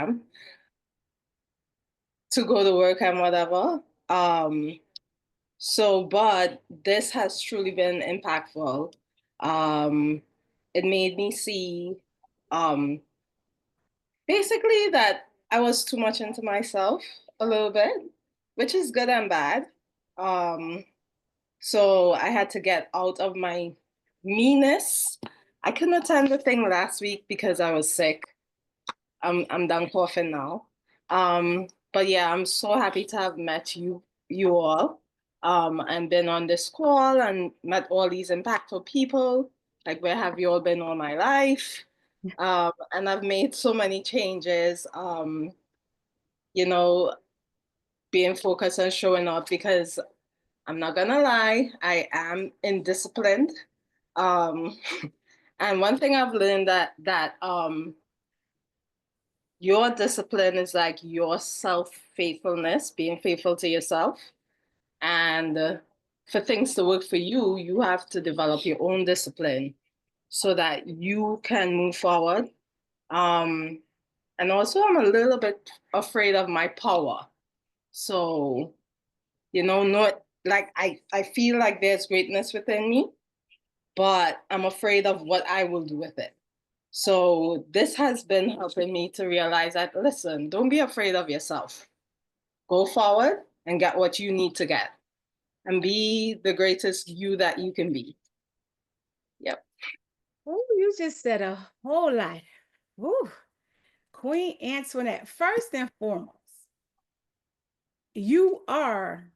am to go to work and whatever. But this has truly been impactful. It made me see basically that I was too much into myself a little bit, which is good and bad. Um, so I had to get out of my meanness. I couldn't attend the thing last week because I was sick. I'm done coughing now. But yeah, I'm so happy to have met you all. And been on this call and met all these impactful people. Like, where have you all been all my life? And I've made so many changes. You know, being focused on showing up because I'm not gonna lie, I am indisciplined. Um, and one thing I've learned that your discipline is like your self-faithfulness, being faithful to yourself. And for things to work for you, you have to develop your own discipline so that you can move forward. Um, and also, I'm a little bit afraid of my power. So, not like I feel like there's greatness within me, but I'm afraid of what I will do with it. So this has been helping me to realize that, listen, don't be afraid of yourself. Go forward and get what you need to get and be the greatest you that you can be. Yep. Oh, you just said a whole lot. Woo. Queen Antoinette, first and foremost, you are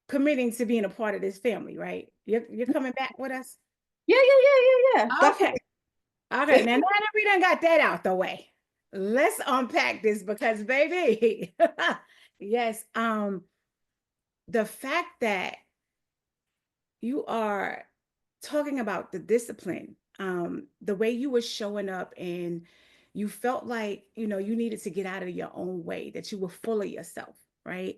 committing to being a part of this family, right? You're coming back with us? Yeah. Okay. Definitely. Okay. Now that we done got that out the way, let's unpack this because baby, yes, the fact that you are talking about the discipline, the way you were showing up and you felt like, you needed to get out of your own way, that you were full of yourself, right?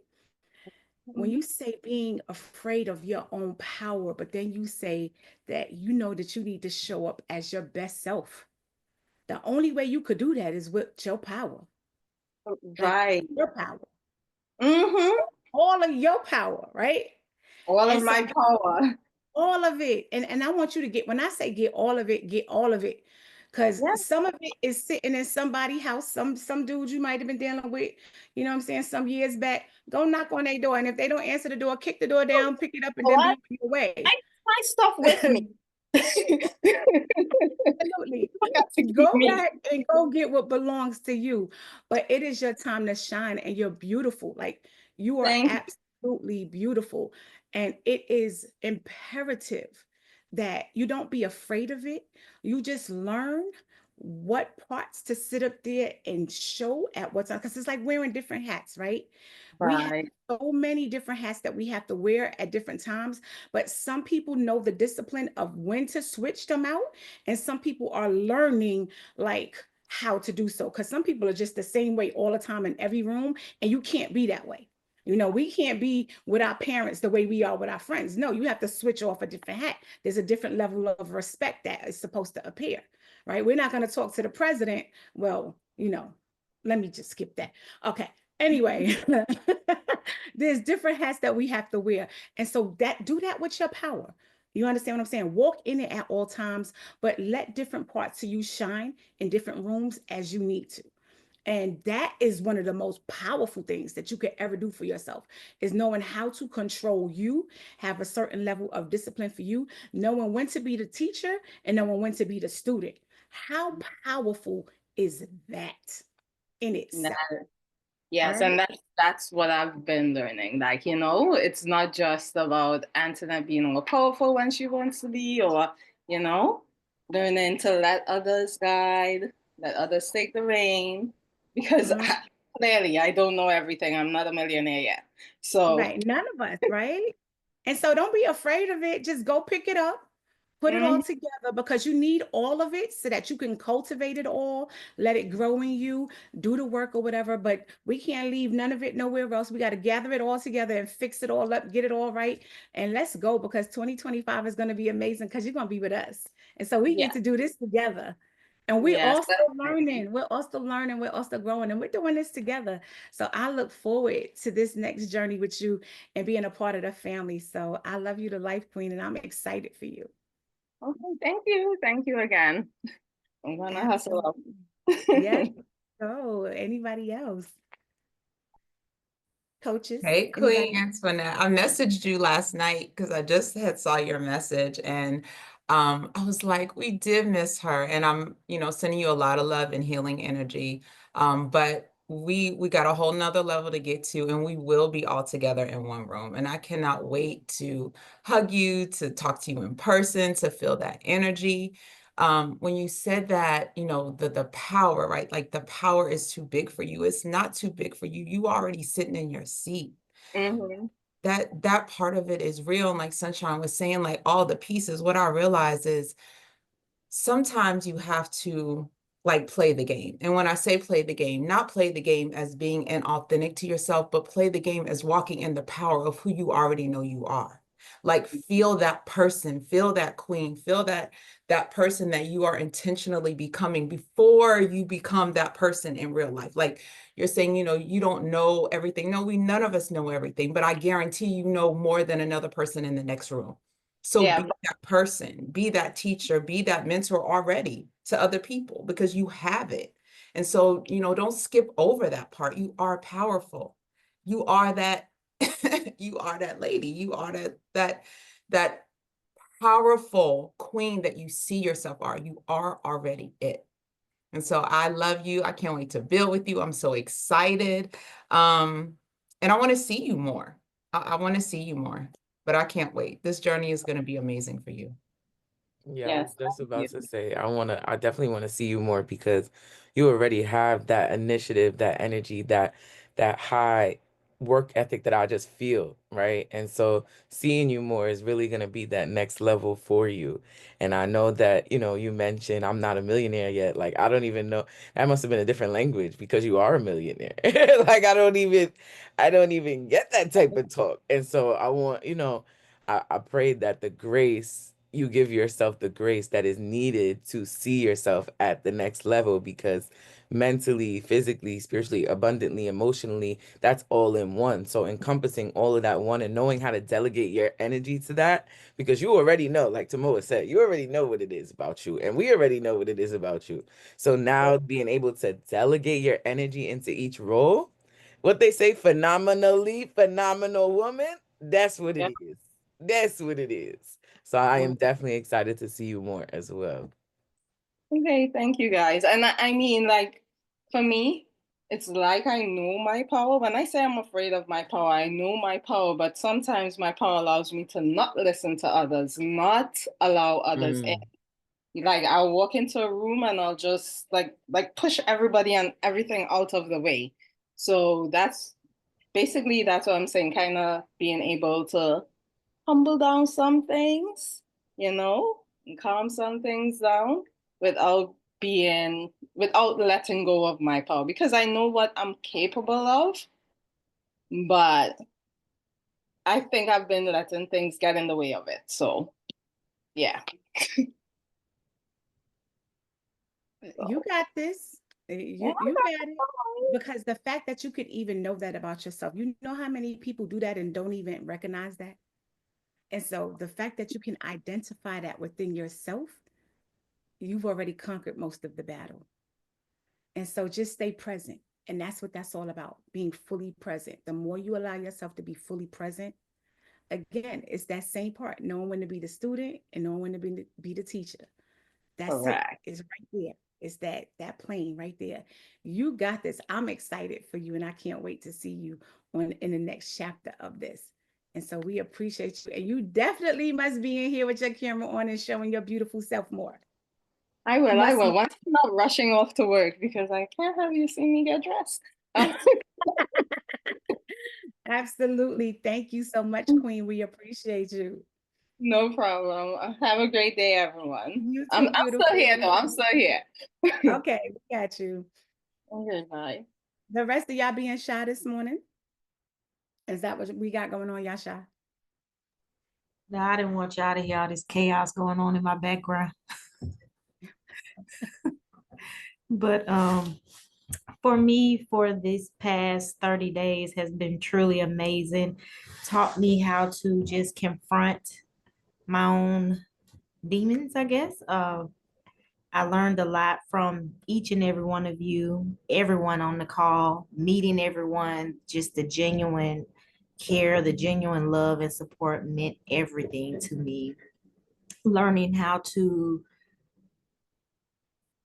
When you say being afraid of your own power, but then you say that you know that you need to show up as your best self. The only way you could do that is with your power, like Right. your power, Mm-hmm. all of your power, right? All of And so my power. all of it. And I want you to get, when I say get all of it, get all of it. Because Yeah. some of it is sitting in somebody's house, some dudes you might have been dealing with, you know what I'm saying, some years back. Go knock on their door. And if they don't answer the door, kick the door down, pick it up, and then be What? on your way. My stuff with me. Absolutely. You got to keep Go me. back and go get what belongs to you. But it is your time to shine and you're beautiful. Like you are Thank absolutely beautiful. And it is imperative that you don't be afraid of it. You just learn what parts to sit up there and show at what time. Because it's like wearing different hats, right? We have Right. so many different hats that we have to wear at different times, but some people know the discipline of when to switch them out, and some people are learning like how to do so, because some people are just the same way all the time in every room, and you can't be that way. We can't be with our parents the way we are with our friends. No, you have to switch off a different hat. There's a different level of respect that is supposed to appear, right? We're not going to talk to the president. Well, let me just skip that. Okay. Anyway, there's different hats that we have to wear. And so do that with your power. You understand what I'm saying? Walk in it at all times, but let different parts of you shine in different rooms as you need to. And that is one of the most powerful things that you could ever do for yourself, is knowing how to control you, have a certain level of discipline for you, knowing when to be the teacher and knowing when to be the student. How powerful is that in Nah. itself? All Yes, and right. that's what I've been learning. Like, it's not just about Antoinette being all powerful when she wants to be, or, you know, learning to let others guide, let others take the reign. Because Mhm. clearly I don't know everything. I'm not a millionaire yet. So, Right. None of us, right? And so don't be afraid of it. Just go pick it up, put it all mhm, together, because you need all of it so that you can cultivate it all, let it grow in you, do the work or whatever. But we can't leave none of it nowhere else. We got to gather it all together and fix it all up, get it all right. And let's go, because 2025 is going to be amazing because you're going to be with us. And so we yeah, get to do this together. And we're Yes, all still learning. We're all still learning. We're all still growing. And we're doing this together. So I look forward to this next journey with you and being a part of the family. So I love you, the Life Queen, and I'm excited for you. okay, thank you. Thank you again. I'm gonna hustle up. Absolutely. Yes. So anybody else? Coaches? Hey, Queen Anybody? Antoinette. I messaged you last night because I just had saw your message and I was like, we did miss her. And I'm, sending you a lot of love and healing energy. But we got a whole nother level to get to, and we will be all together in one room. And I cannot wait to hug you, to talk to you in person, to feel that energy. When you said that, the power, right? Like the power is too big for you. It's not too big for you. You already sitting in your seat. Mm-hmm. That part of it is real. And like Sunshine was saying, like all the pieces, what I realize is sometimes you have to like play the game. And when I say play the game, not play the game as being inauthentic to yourself, but play the game as walking in the power of who you already know you are. Like feel that person, feel that queen, feel that person that you are intentionally becoming before you become that person in real life. Like you're saying, you don't know everything. No, none of us know everything, but I guarantee you know more than another person in the next room. So Yeah. be that person, be that teacher, be that mentor already to other people because you have it. And so, don't skip over that part. You are powerful. You are that, you are that lady. You are that powerful queen that you see yourself are. You are already it. And so I love you. I can't wait to build with you. I'm so excited. And I want to see you more. I want to see you more, but I can't wait. This journey is going to be amazing for you. Yeah, I was Yes. just Thank about you. to say, I definitely want to see you more because you already have that initiative, that energy, that high work ethic that I just feel, right? And so seeing you more is really going to be that next level for you. And I know that, you mentioned I'm not a millionaire yet. Like, I don't even know. That must have been a different language because you are a millionaire. Like, I don't even get that type of talk. And so I want, I pray that you give yourself the grace that is needed to see yourself at the next level because mentally, physically, spiritually, abundantly, emotionally, that's all in one. So encompassing all of that one and knowing how to delegate your energy to that because you already know, like Tamoa said, you already know what it is about you and we already know what it is about you. So now being able to delegate your energy into each role, what they say, phenomenally phenomenal woman, that's what Yeah. it is. That's what it is. So I am definitely excited to see you more as well. Okay, thank you guys. And I mean, like, for me, it's like I know my power. When I say I'm afraid of my power, I know my power, but sometimes my power allows me to not listen to others, not allow others in. Mm. Like I'll walk into a room and I'll just like push everybody and everything out of the way. So that's what I'm saying, kind of being able to humble down some things, and calm some things down without without letting go of my power because I know what I'm capable of, but I think I've been letting things get in the way of it. So, yeah. You So, got this. yeah. You got it. Because the fact that you could even know that about yourself, you know how many people do that and don't even recognize that? And so the fact that you can identify that within yourself, you've already conquered most of the battle. And so just stay present. And that's what that's all about, being fully present. The more you allow yourself to be fully present, again, it's that same part, knowing when to be the student and knowing when to be the teacher. That's it. Correct. It's right there. It's that plane right there. You got this. I'm excited for you, and I can't wait to see you on in the next chapter of this. And so we appreciate you. And you definitely must be in here with your camera on and showing your beautiful self more. I will, I Must will. more. Once I'm not rushing off to work because I can't have you see me get dressed. Absolutely. Thank you so much, Queen. We appreciate you. No problem. Have a great day, everyone. You I'm too, still beautiful. here though. I'm still here. Okay, we got you. Okay, bye. The rest of y'all being shy this morning? Is that what we got going on, y'all shy? No, I didn't want y'all to hear all this chaos going on in my background. But for me, for this past 30 days has been truly amazing. Taught me how to just confront my own demons, I guess. I learned a lot from each and every one of you, everyone on the call, meeting everyone, just the genuine care, the genuine love and support meant everything to me. Learning how to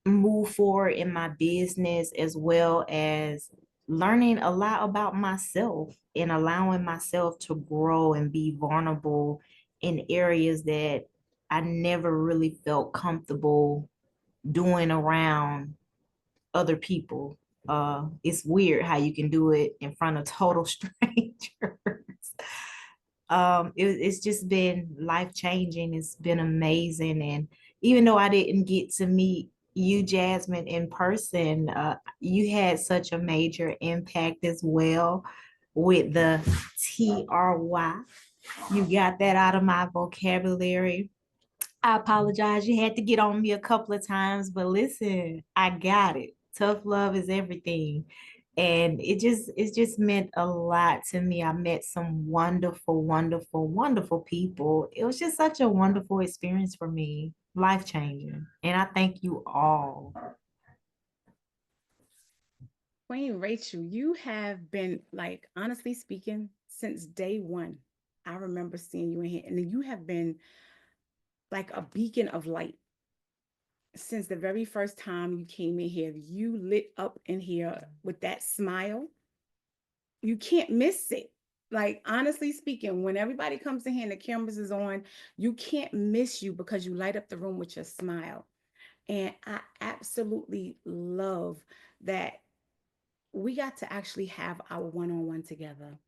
move forward in my business as well as learning a lot about myself and allowing myself to grow and be vulnerable in areas that I never really felt comfortable doing around other people. It's weird how you can do it in front of total strangers. It's just been life changing. It's been amazing. And even though I didn't get to meet you, Jasmine, in person, you had such a major impact as well with the TRY. You got that out of my vocabulary. I apologize. You had to get on me a couple of times, but listen, I got it. Tough love is everything. And it just meant a lot to me. I met some wonderful, wonderful, wonderful people. It was just such a wonderful experience for me, life changing. And I thank you all. Queen Rachel, you have been, like, honestly speaking, since day one. I remember seeing you in here, and you have been like a beacon of light since the very first time you came in here. You lit up in here with that smile. You can't miss it. Like, honestly speaking, when everybody comes in here and the cameras is on, you can't miss you because you light up the room with your smile. And I absolutely love that we got to actually have our one-on-one together.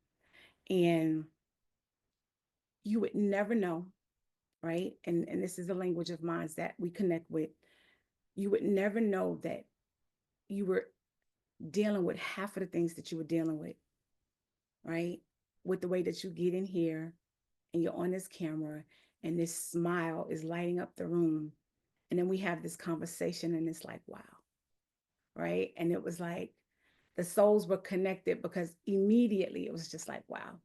And you would never know, right? And this is the language of minds that we connect with. You would never know that you were dealing with half of the things that you were dealing with, right? With the way that you get in here and you're on this camera and this smile is lighting up the room. And then we have this conversation and it's like, wow, right? And it was like the souls were connected because immediately it was just like, wow,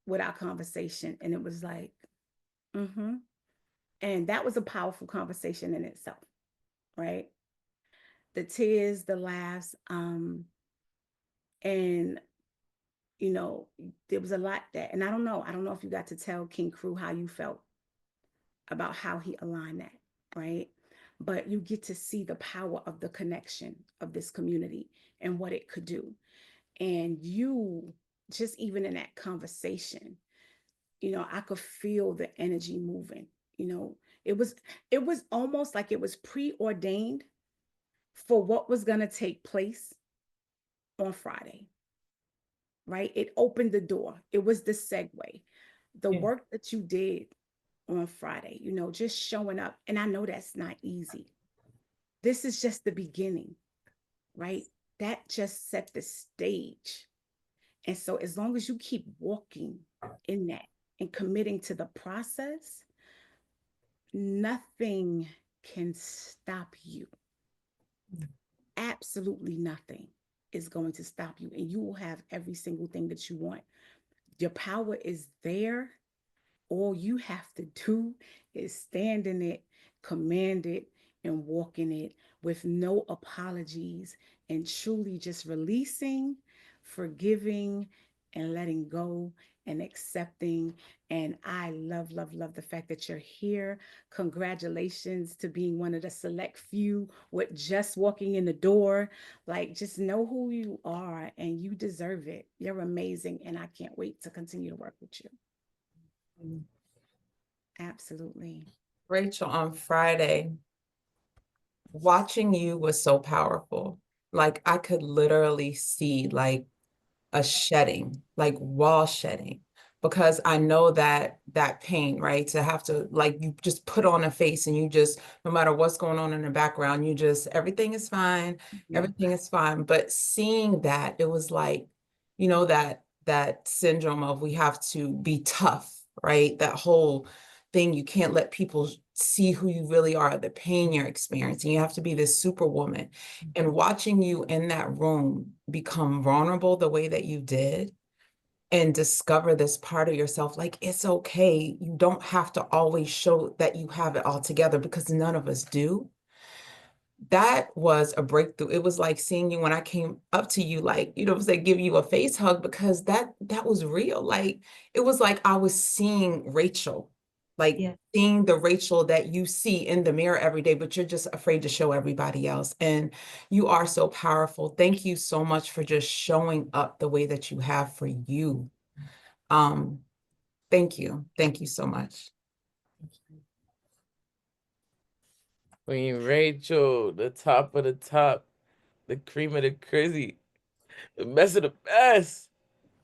with our conversation. And it was like, mm-hmm. And that was a powerful conversation in itself, right? The tears, the laughs, and you know, there was a lot that, and I don't know if you got to tell King Crew how you felt about how he aligned that, right? But you get to see the power of the connection of this community and what it could do. And you, just even in that conversation, you know, I could feel the energy moving. You know, it was almost like it was preordained for what was going to take place on Friday, right? It opened the door. It was the segue. The work that you did on Friday, you know, just showing up. And I know that's not easy. This is just the beginning, right? That just set the stage. And so as long as you keep walking in that and committing to the process, nothing can stop you. Absolutely nothing is going to stop you. And you will have every single thing that you want. Your power is there. All you have to do is stand in it, command it, and walk in it with no apologies and truly just releasing, forgiving, and letting go and accepting. And I love, love, love the fact that you're here. Congratulations to being one of the select few with just walking in the door. Like, just know who you are and you deserve it. You're amazing. And I can't wait to continue to work with you. Absolutely. Rachel, on Friday, watching you was so powerful. Like I could literally see like a shedding, like raw shedding, because I know that pain, right? To have to, like, you just put on a face and you just, no matter what's going on in the background, you just, everything is fine, everything is fine. But seeing that, it was like, you know, that syndrome of we have to be tough, right? That whole thing, you can't let people see who you really are, the pain you're experiencing. You have to be this superwoman. And watching you in that room become vulnerable the way that you did and discover this part of yourself, like, it's okay. You don't have to always show that you have it all together, because none of us do. That was a breakthrough. It was like seeing you when I came up to you, like, you know, say, give you a face hug, because that was real. Like, it was like I was seeing Rachel, like seeing the Rachel that you see in the mirror every day, but you're just afraid to show everybody else. And you are so powerful. Thank you so much for just showing up the way that you have for you. Thank you. Thank you so much. Queen Rachel, the top of the top, the cream of the crazy, the best of the best.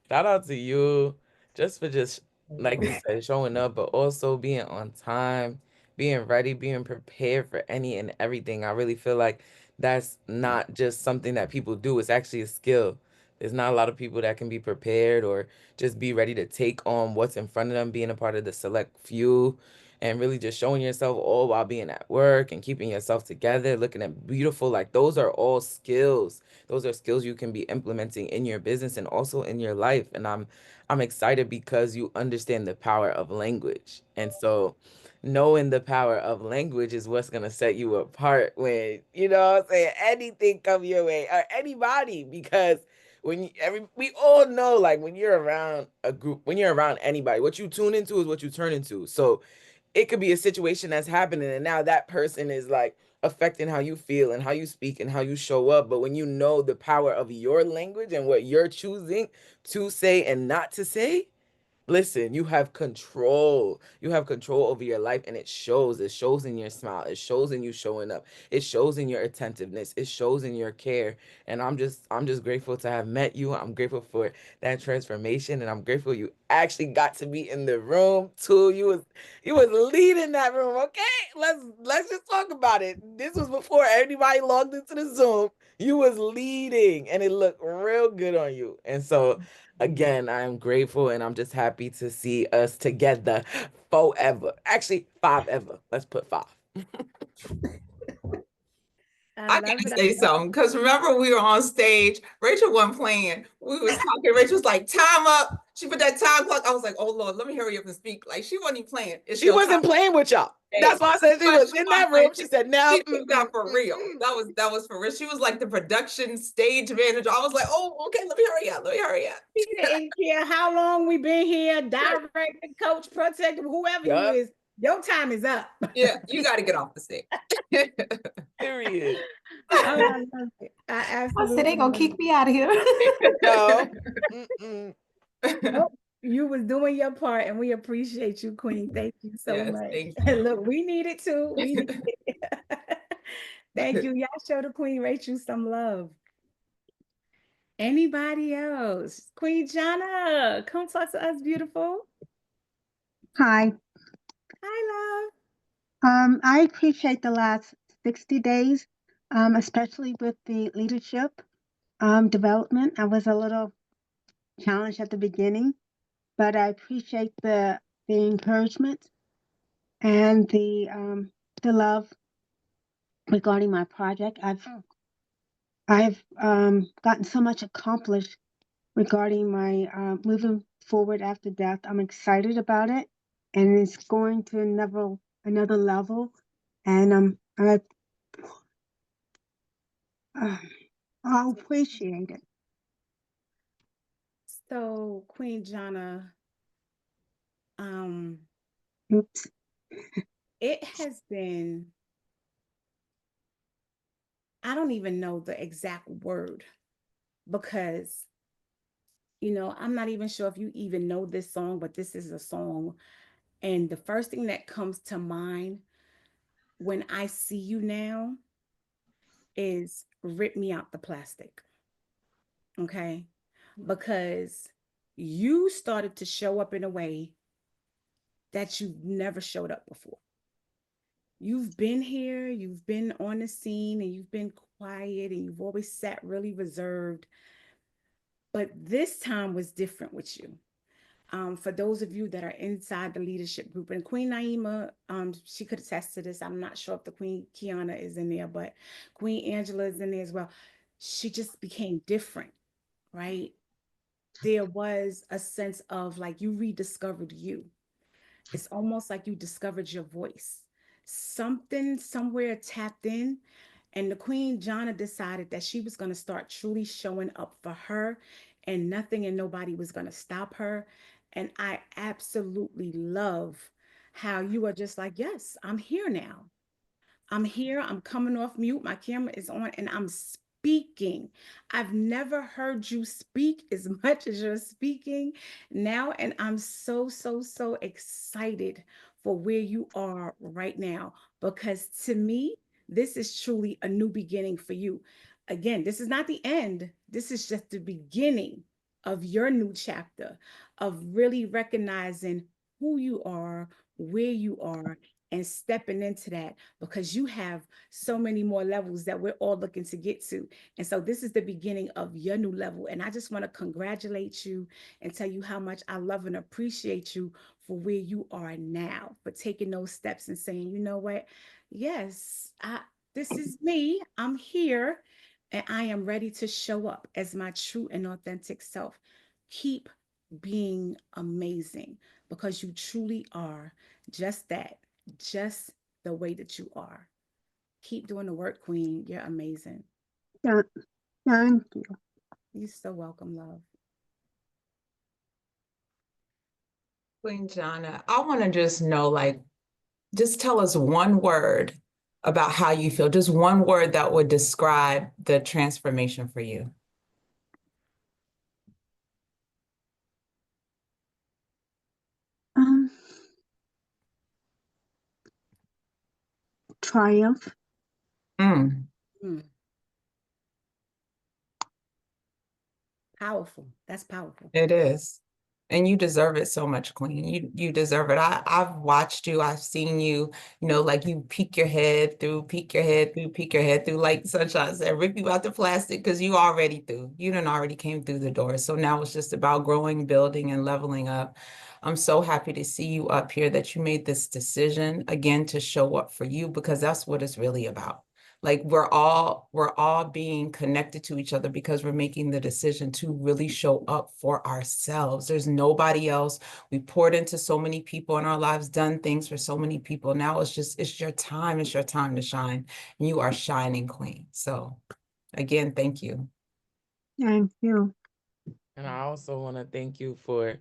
Shout out to you just for just, like you said, showing up, but also being on time, being ready, being prepared for any and everything. I really feel like that's not just something that people do, it's actually a skill. There's not a lot of people that can be prepared or just be ready to take on what's in front of them, being a part of the select few, and really just showing yourself all while being at work and keeping yourself together, looking at beautiful. Like, those are all skills. Those are skills you can be implementing in your business and also in your life. And I'm excited because you understand the power of language. And so knowing the power of language is what's going to set you apart when, you know what I'm saying, anything come your way, or anybody. Because we all know, like, when you're around a group, when you're around anybody, what you tune into is what you turn into. So it could be a situation that's happening, and now that person is like affecting how you feel and how you speak and how you show up. But when you know the power of your language and what you're choosing to say and not to say, listen, you have control. You have control over your life, and it shows. It shows in your smile. It shows in you showing up. It shows in your attentiveness. It shows in your care. And I'm just grateful to have met you. I'm grateful for that transformation, and I'm grateful you actually got to be in the room too. You was leading that room. Okay, let's just talk about it. This was before anybody logged into the Zoom. You was leading, and it looked real good on you. And so, again, I'm grateful, and I'm just happy to see us together forever. Actually, five ever. Let's put 5. I gotta say something, because remember we were on stage, Rachel wasn't playing. We was talking, Rachel was like, time up. She put that time clock. I was like, oh Lord, let me hurry up and speak. Like, she wasn't even playing. She wasn't playing with y'all. That's why I said she was in that room. She said, "Now, she took that for real. That was for real. She was like the production stage manager. I was like, oh, okay, let me hurry up. Let me hurry up. She didn't care how long we been here, director, coach, protector, whoever you is, your time is up. Yeah, you got to get off the stage. Period. Oh, I love it. I absolutely. I said they gonna kick me out of here. No. Nope. You was doing your part, and we appreciate you, Queen. Thank you so much. Thank you. Look, we need it too. We need it. Thank you. Y'all show the Queen Rachel some love. Anybody else? Queen Jana, come talk to us, beautiful. Hi. Hi, love. I appreciate the last 60 days, especially with the leadership development. I was a little challenged at the beginning, but I appreciate the encouragement and the love regarding my project. I've gotten so much accomplished regarding my moving forward after death. I'm excited about it, and it's going to another level, and I'll appreciate it. So, Queen Jana, Oops. it has been, I don't even know the exact word, because, you know, I'm not even sure if you even know this song, but this is a song. And the first thing that comes to mind when I see you now is "Rip Me Out the Plastic." Okay. Because you started to show up in a way that you've never showed up before. You've been here, you've been on the scene, and you've been quiet, and you've always sat really reserved. But this time was different with you. For those of you that are inside the leadership group, and Queen Naima, she could attest to this. I'm not sure if the Queen Kiana is in there, but Queen Angela is in there as well. She just became different, right? There was a sense of like you rediscovered you. It's almost like you discovered your voice. Something somewhere tapped in, and the Queen Jana decided that she was going to start truly showing up for her, and nothing and nobody was going to stop her. And I absolutely love how you are just like, yes, I'm here now. I'm here. I'm coming off mute. My camera is on and I'm speaking. I've never heard you speak as much as you're speaking now. And I'm so, so, so excited for where you are right now because to me, this is truly a new beginning for you. Again, this is not the end, this is just the beginning of your new chapter of really recognizing who you are, where you are, and stepping into that because you have so many more levels that we're all looking to get to. And so this is the beginning of your new level. And I just want to congratulate you and tell you how much I love and appreciate you for where you are now, for taking those steps and saying, you know what? Yes, this is me. I'm here and I am ready to show up as my true and authentic self. Keep being amazing because you truly are just that, just the way that you are. Keep doing the work, Queen. You're amazing. Yeah, thank you. You're so welcome, love. Queen Jana, I want to just know, like, just tell us one word about how you feel, just one word that would describe the transformation for you. Um, Triumph. Mm. Mm, powerful. That's powerful. It is. And you deserve it so much, Queen. You deserve it. I've watched you, I've seen you, like you peek your head through, peek your head through, peek your head through, like Sunshine said, rip you out the plastic because you already through. You done already came through the door. So now it's just about growing, building, and leveling up. I'm so happy to see you up here that you made this decision again to show up for you because that's what it's really about. Like we're all being connected to each other because we're making the decision to really show up for ourselves. There's nobody else. We poured into so many people in our lives, done things for so many people. Now it's your time. It's your time to shine. And you are shining, Queen. So again, thank you. Thank you. And I also want to thank you for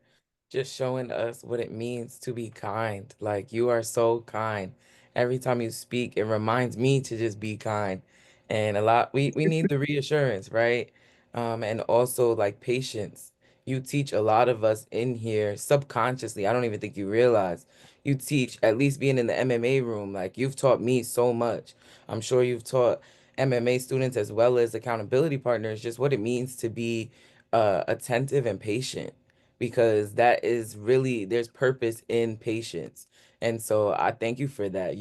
just showing us what it means to be kind. Like, you are so kind. Every time you speak, it reminds me to just be kind. And we need the reassurance, right? And also like patience. You teach a lot of us in here subconsciously. I don't even think you realize. You teach, at least being in the MMA room, like you've taught me so much. I'm sure you've taught MMA students as well as accountability partners just what it means to be attentive and patient, because that is really, there's purpose in patience. And so I thank you for that.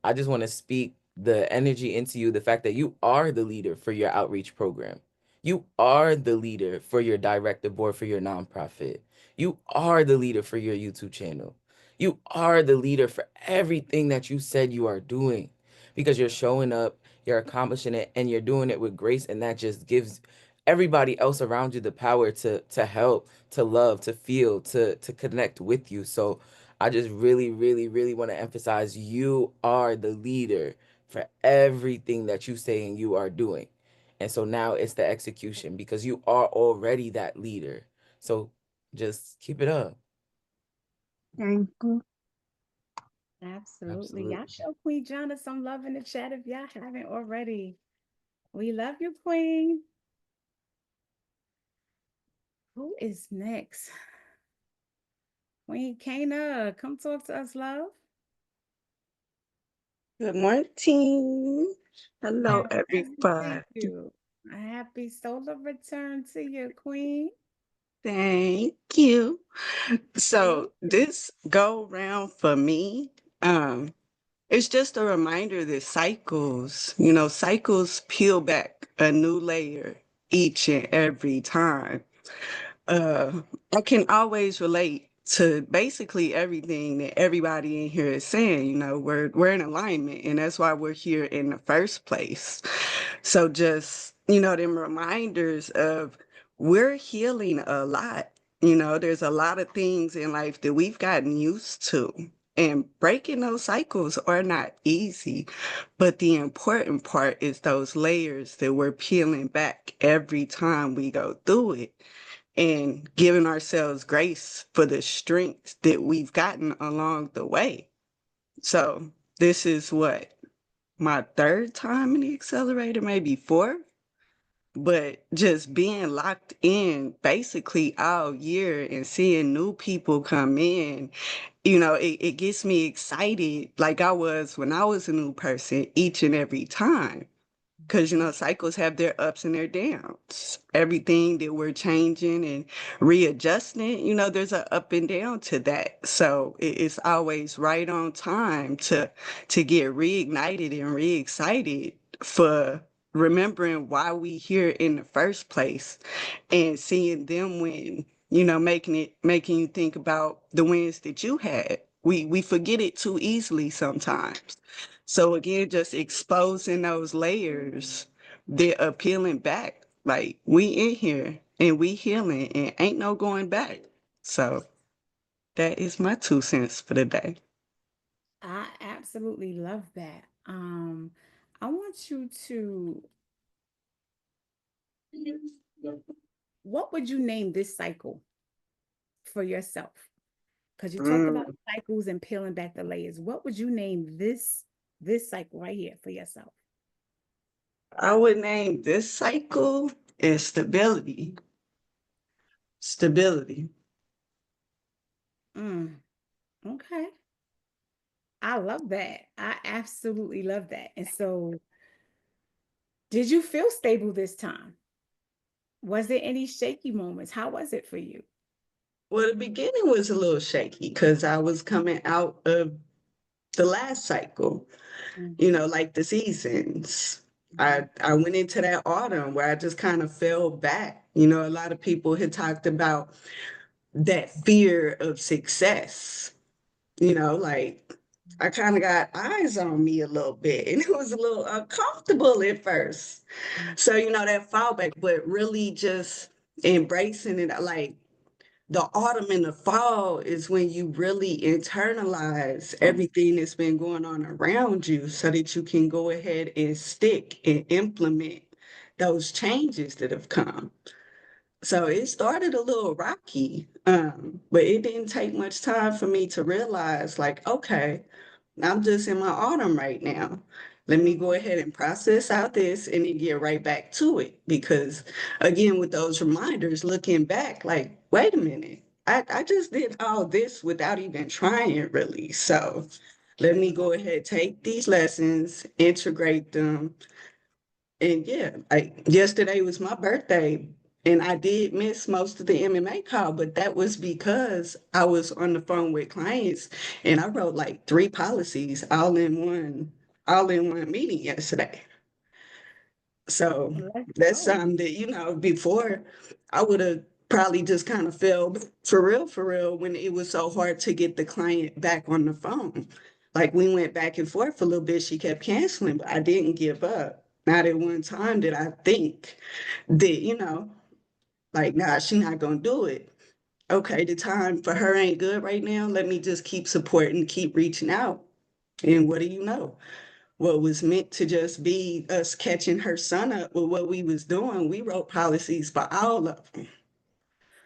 I just want to speak the energy into you, the fact that you are the leader for your outreach program. You are the leader for your directive board for your nonprofit. You are the leader for your YouTube channel. You are the leader for everything that you said you are doing, because you're showing up, you're accomplishing it, and you're doing it with grace. And that just gives everybody else around you the power to help, to love, to feel, to connect with you. So I just really, really, really want to emphasize you are the leader for everything that you saying you are doing. And so now it's the execution, because you are already that leader. So just keep it up. Thank you. Absolutely. Y'all show Queen Jana some love in the chat if y'all haven't already. We love you, Queen. Who is next? Queen Kana, come talk to us, love. Good morning. Hello, Happy to see everybody. you. A happy solar return to you, Queen. Thank you. So this go round for me, it's just a reminder that cycles peel back a new layer each and every time. I can always relate to basically everything that everybody in here is saying. You know, we're in alignment, and that's why we're here in the first place. So just, you know, them reminders of we're healing a lot. You know, there's a lot of things in life that we've gotten used to. And breaking those cycles are not easy. But the important part is those layers that we're peeling back every time we go through it and giving ourselves grace for the strength that we've gotten along the way. So this is what, my third time in the accelerator, maybe fourth, but just being locked in basically all year and seeing new people come in, you know, it gets me excited like I was when I was a new person each and every time. Because, you know, cycles have their ups and their downs. Everything that we're changing and readjusting, you know, there's an up and down to that. So it's always right on time to get reignited and re-excited for remembering why we here in the first place and seeing them win, you know, making you think about the wins that you had. We forget it too easily sometimes. So again, just exposing those layers, they're appealing back. Like we in here and we healing and ain't no going back. So that is my 2 cents for the day. I absolutely love that. I want you to, what would you name this cycle for yourself? Because you talked about Mm, cycles and peeling back the layers. What would you name this cycle right here for yourself? I would name this cycle is stability. Stability. Mm, okay. I love that. I absolutely love that. And so, did you feel stable this time? Was there any shaky moments? How was it for you? Well, the beginning was a little shaky because I was coming out of the last cycle, you Mhm, know, like the seasons. mhm, I went into that autumn where I just kind of fell back. You know, a lot of people had talked about that fear of success, you know, like I kind of got eyes on me a little bit and it was a little uncomfortable at first. mhm, So, you know, that fallback, but really just embracing it, like the autumn and the fall is when you really internalize everything that's been going on around you so that you can go ahead and stick and implement those changes that have come. So it started a little rocky, but it didn't take much time for me to realize, like, okay, I'm just in my autumn right now. Let me go mhm. ahead and process out this and then get right back to it. Because again, with those reminders, looking back, like, wait a minute, I just did all this without even trying really. So let me go ahead, take these lessons, integrate them, and yeah, yesterday was my birthday, and I did miss most of the MMA call, but that was because I was on the phone with clients and I wrote like 3 policies all in one meeting yesterday. So Let's that's go. something that, you know, before I would have probably just kind of fell for real, when it was so hard to get the client back on the phone. Like we went back and forth a little bit. She kept canceling, but I didn't give up. Not at one time did I think that, you know, like, nah, she's not gonna do it. Okay, the time for her ain't good right now. Let me just keep supporting, keep reaching out. And what do you know? What was meant to just be us catching her son up with what we was doing, we wrote policies for all of them.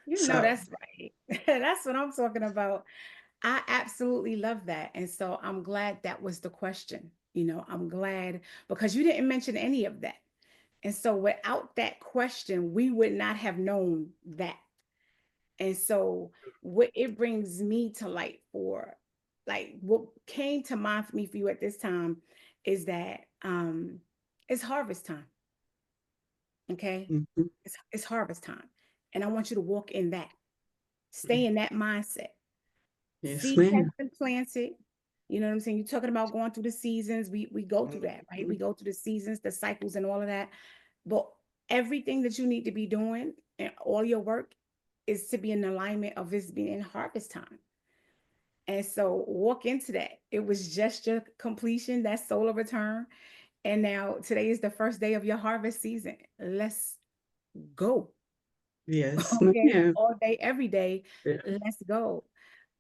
You know So that's right. That's what I'm talking about. I absolutely love that. And so I'm glad that was the question. I'm glad because you didn't mention any of that. And so without that question, we would not have known that. And so what it brings me to light for, like what came to mind for me for you at this time is that it's harvest time. Okay. mhm. It's harvest time. And I want you to walk in that, stay in that mindset. Yes, Seeds have ma'am. been planted. You know what I'm saying? You're talking about going through the seasons. We go through that, right? Mhm. We go through the seasons, the cycles, and all of that. But everything that you need to be doing and all your work is to be in alignment of this being harvest time. And so walk into that. It was just your completion, that solar return. And now today is the first day of your harvest season. Let's go. Yes, Okay. ma'am. All day, every day. Yeah. Let's go.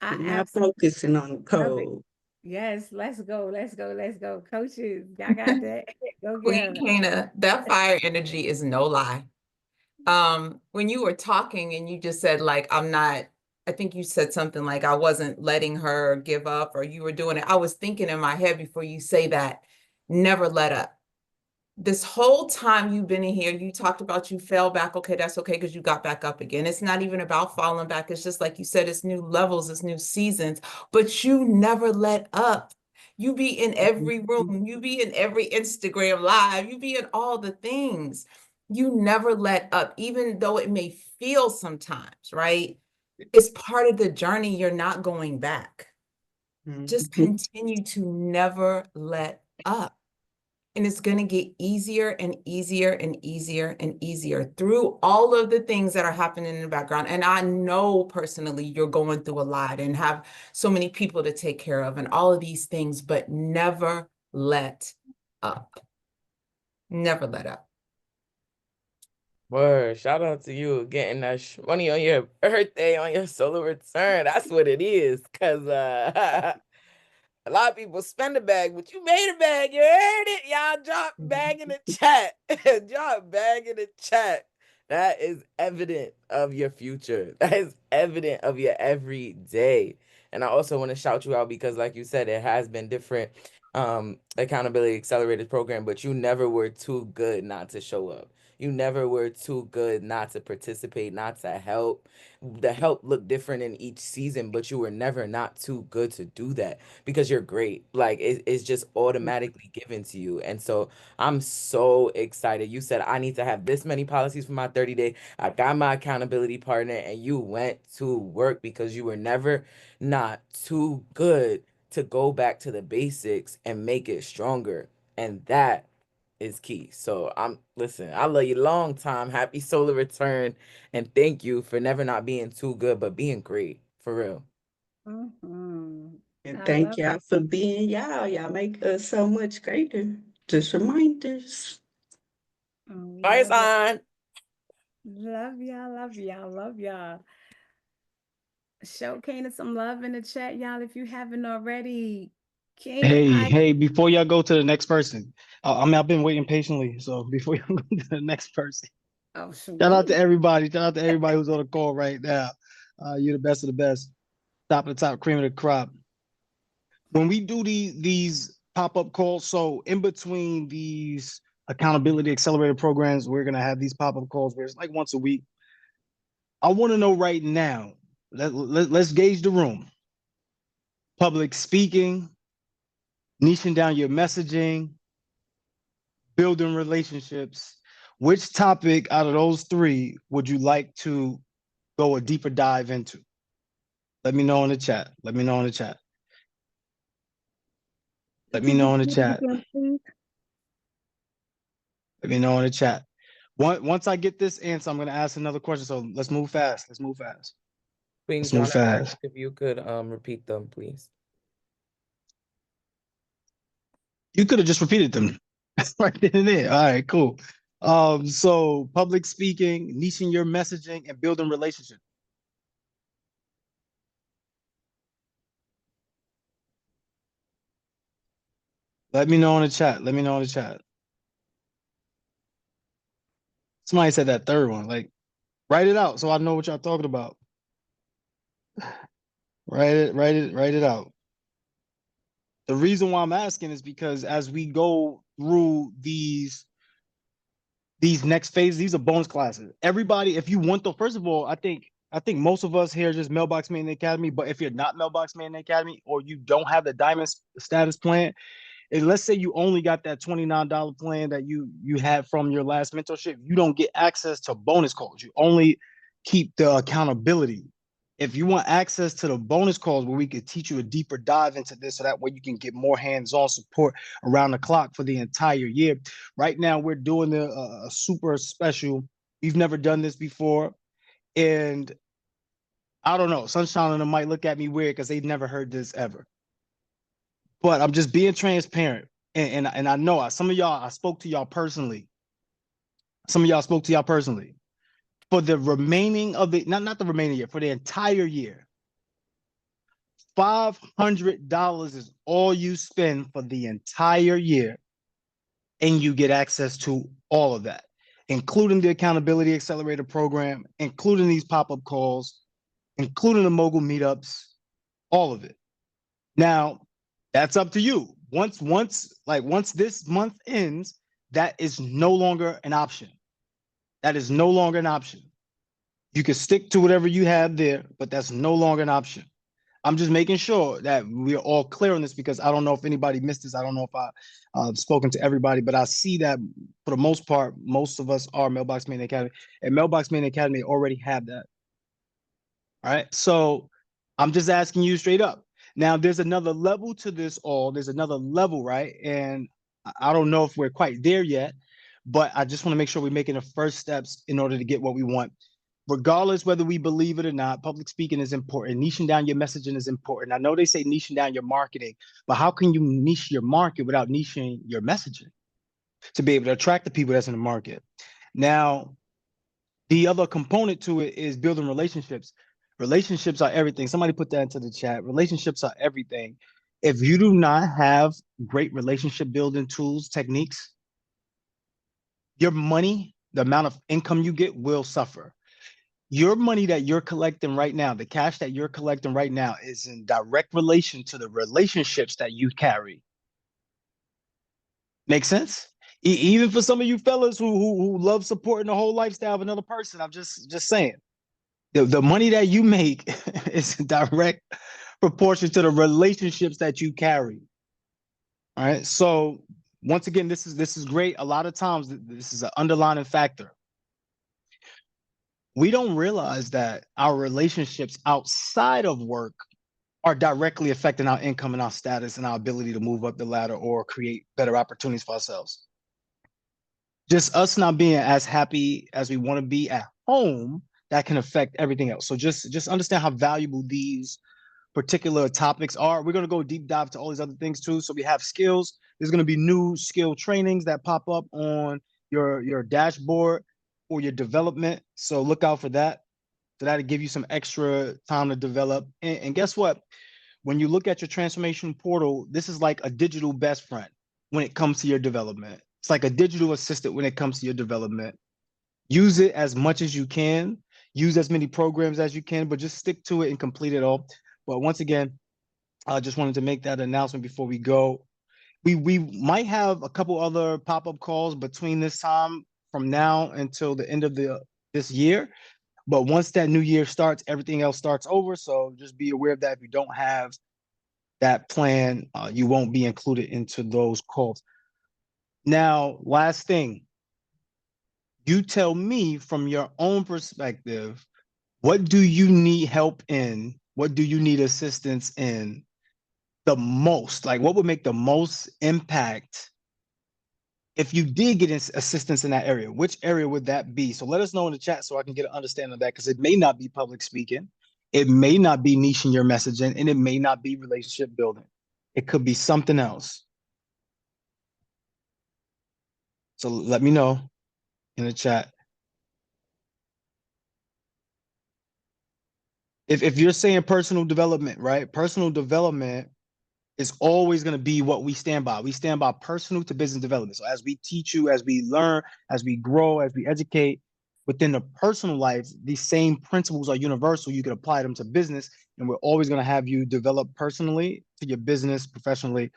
I We're not absolutely focusing on the love it. code. Yes, let's go. Let's go. Let's go. Coaches, y'all got that. Go get Queen her. Kana, that fire energy is no lie. When you were talking and you just said, like, I think you said something like, I wasn't letting her give up, or you were doing it. I was thinking in my head before you say that, never let up. This whole time you've been in here, you talked about you fell back. Okay, that's okay, because you got back up again. It's not even about falling back. It's just like you said, it's new levels, it's new seasons, but you never let up. You be in every room, you be in every Instagram live, you be in all the things. You never let up, even though it may feel sometimes, right? It's part of the journey. You're not going back. Just continue to never let up. And it's going to get easier and easier and easier and easier through all of the things that are happening in the background. And I know personally you're going through a lot and have so many people to take care of and all of these things, but never let up. Never let up. Word, shout out to you getting that money on your birthday, on your solar return. That's what it is. Cause a lot of people spend a bag, but you made a bag. You heard it. Y'all drop bag in the chat. Drop bag in the chat. That is evident of your future. That is evident of your everyday. And I also want to shout you out because, like you said, it has been different Accountability Accelerator program, but you never were too good not to show up. You never were too good not to participate, not to help. The help looked different in each season, but you were never not too good to do that because you're great. Like it's just automatically given to you. And so I'm so excited. You said, I need to have this many policies for my 30-day. I got my accountability partner, and you went to work because you were never not too good to go back to the basics and make it stronger. And that is key. So listen, I love you long time. Happy solar return. And thank you for never not being too good, but being great. For real. Mhm. And I thank love y'all for being y'all. Y'all make us so much greater. Just reminders. we Fire love it. sign. Love y'all, love y'all, love y'all. Show Kana some love in the chat, y'all, if you haven't already. King, Hey, before y'all go to the next person, I've been waiting patiently. So before y'all go to the next person, oh, shout out to sweet. everybody. Shout out to everybody who's on the call right now. You're the best of the best. Top of the top, cream of the crop. When we do these pop-up calls, so in between these accountability accelerator programs, we're gonna have these pop-up calls where it's like once a week. I want to know right now. Let's gauge the room. Public speaking, niching down your messaging, building relationships. Which topic out of those three would you like to go a deeper dive into? Let me know in the chat. Let me know in the chat. Let me know in the chat. Let me know in the chat. Once I get this answer, I'm going to ask another question. So let's move fast. Let's move fast. Queen Let's move Jonathan, fast. if you could repeat them, please. You could have just repeated them right then and there. All right, cool. So public speaking, niching your messaging, and building relationships. Let me know in the chat. Let me know in the chat. Somebody said that third one. Like, write it out so I know what y'all talking about. Write it out. The reason why I'm asking is because as we go through these next phases, these are bonus classes. Everybody, if you want the first of all, I think most of us here are just Mailbox Man Academy. But if you're not Mailbox Man Academy or you don't have the diamond status plan, and let's say you only got that $29 plan that you had from your last mentorship, you don't get access to bonus calls. You only keep the accountability. If you want access to the bonus calls where we could teach you a deeper dive into this, so that way you can get more hands-on support around the clock for the entire year. Right now, we're doing a super special. We've never done this before, and I don't know. Sunshine and them might look at me weird because they've never heard this ever. But I'm just being transparent. And I know some of y'all, I spoke to y'all personally. Some of y'all spoke to y'all personally. For the remaining of the, not the remaining year, for the entire year, $500 is all you spend for the entire year. And you get access to all of that, including the Accountability Accelerator program, including these pop-up calls, including the mogul meetups, all of it. Now, that's up to you. Once this month ends, that is no longer an option. That is no longer an option. You can stick to whatever you have there, but that's no longer an option. I'm just making sure that we're all clear on this because I don't know if anybody missed this. I don't know if I've spoken to everybody, but I see that for the most part, most of us are Mailbox Main Academy, and Mailbox Main Academy already have that. All right. So I'm just asking you straight up. Now, there's another level to this all. There's another level, right? And I don't know if we're quite there yet, but I just want to make sure we're making the first steps in order to get what we want. Regardless whether we believe it or not, public speaking is important. Niching down your messaging is important. I know they say niching down your marketing, but how can you niche your market without niching your messaging to be able to attract the people that's in the market? Now, the other component to it is building relationships. Relationships are everything. Somebody put that into the chat. Relationships are everything. If you do not have great relationship building tools, techniques, your money, the amount of income you get will suffer. Your money that you're collecting right now, the cash that you're collecting right now is in direct relation to the relationships that you carry. Make sense? Even for some of you fellas who love supporting the whole lifestyle of another person, I'm just saying. The money that you make is in direct proportion to the relationships that you carry. All right. So once again, this is great. A lot of times this is an underlying factor. We don't realize that our relationships outside of work are directly affecting our income and our status and our ability to move up the ladder or create better opportunities for ourselves. Just us not being as happy as we want to be at home, that can affect everything else. So just understand how valuable these particular topics are. We're going to go deep dive to all these other things too. So we have skills. There's going to be new skill trainings that pop up on your dashboard for your development. So look out for that. So that'll give you some extra time to develop. And guess what? When you look at your transformation portal, this is like a digital best friend when it comes to your development. It's like a digital assistant when it comes to your development. Use it as much as you can. Use as many programs as you can, but just stick to it and complete it all. But once again, I just wanted to make that announcement before we go. We might have a couple other pop-up calls between this time from now until the end of this year. But once that new year starts, everything else starts over. So just be aware of that. If you don't have that plan, you won't be included into those calls. Now, last thing, you tell me from your own perspective, what do you need help in? What do you need assistance in the most? Like, what would make the most impact if you did get assistance in that area? Which area would that be? So let us know in the chat so I can get an understanding of that, because it may not be public speaking, it may not be niching your messaging, and it may not be relationship building. It could be something else. So let me know in the chat. If you're saying personal development, right? Personal development is always going to be what we stand by. We stand by personal to business development. So as we teach you, as we learn, as we grow, as we educate within the personal life, these same principles are universal. You can apply them to business, and we're always going to have you develop personally to your business professionally.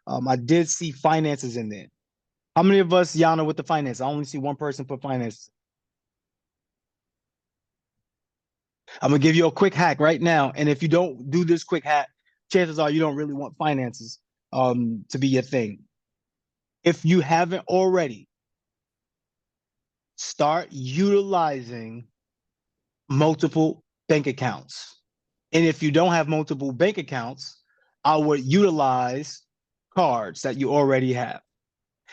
I did see finances in there. How many of us, Yana, with the finance? I only see one person put finance. I'm gonna give you a quick hack right now. And if you don't do this quick hack, chances are you don't really want finances to be your thing. If you haven't already, start utilizing multiple bank accounts. And if you don't have multiple bank accounts, I would utilize cards that you already have.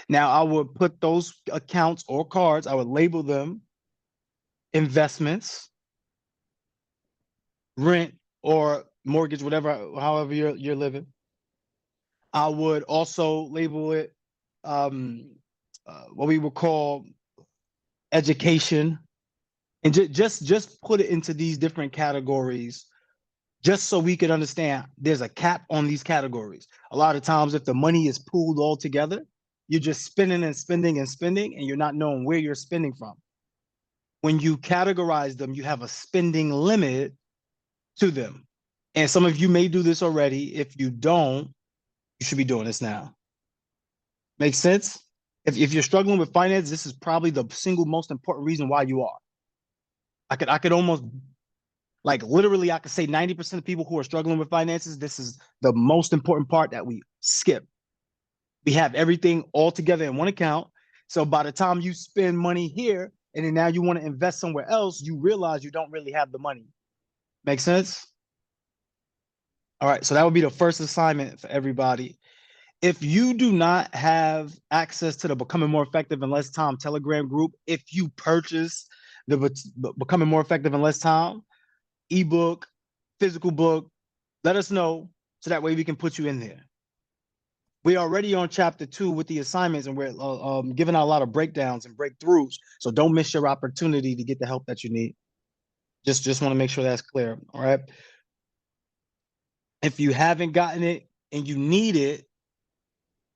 Now, I would put those accounts or cards, I would label them investments, rent or mortgage, whatever, however you're living. I would also label it what we would call education, and just put it into these different categories, just so we can understand there's a cap on these categories. A lot of times, if the money is pooled all together, you're just spending and spending and spending, and you're not knowing where you're spending from. When you categorize them, you have a spending limit to them. And some of you may do this already. If you don't, you should be doing this now. Make sense? If you're struggling with finance, this is probably the single most important reason why you are. I could almost, like, literally, I could say 90% of people who are struggling with finances, this is the most important part that we skip. We have everything all together in one account. So by the time you spend money here and then now you want to invest somewhere else, you realize you don't really have the money. Make sense? All right, so that would be the first assignment for everybody. If you do not have access to the Becoming More Effective in Less Time Telegram group, if you purchase the Becoming More Effective in Less Time ebook, physical book, let us know so that way we can put you in there. We're already on chapter 2 with the assignments, and we're giving out a lot of breakdowns and breakthroughs. So don't miss your opportunity to get the help that you need. Just want to make sure that's clear. All right. If you haven't gotten it and you need it,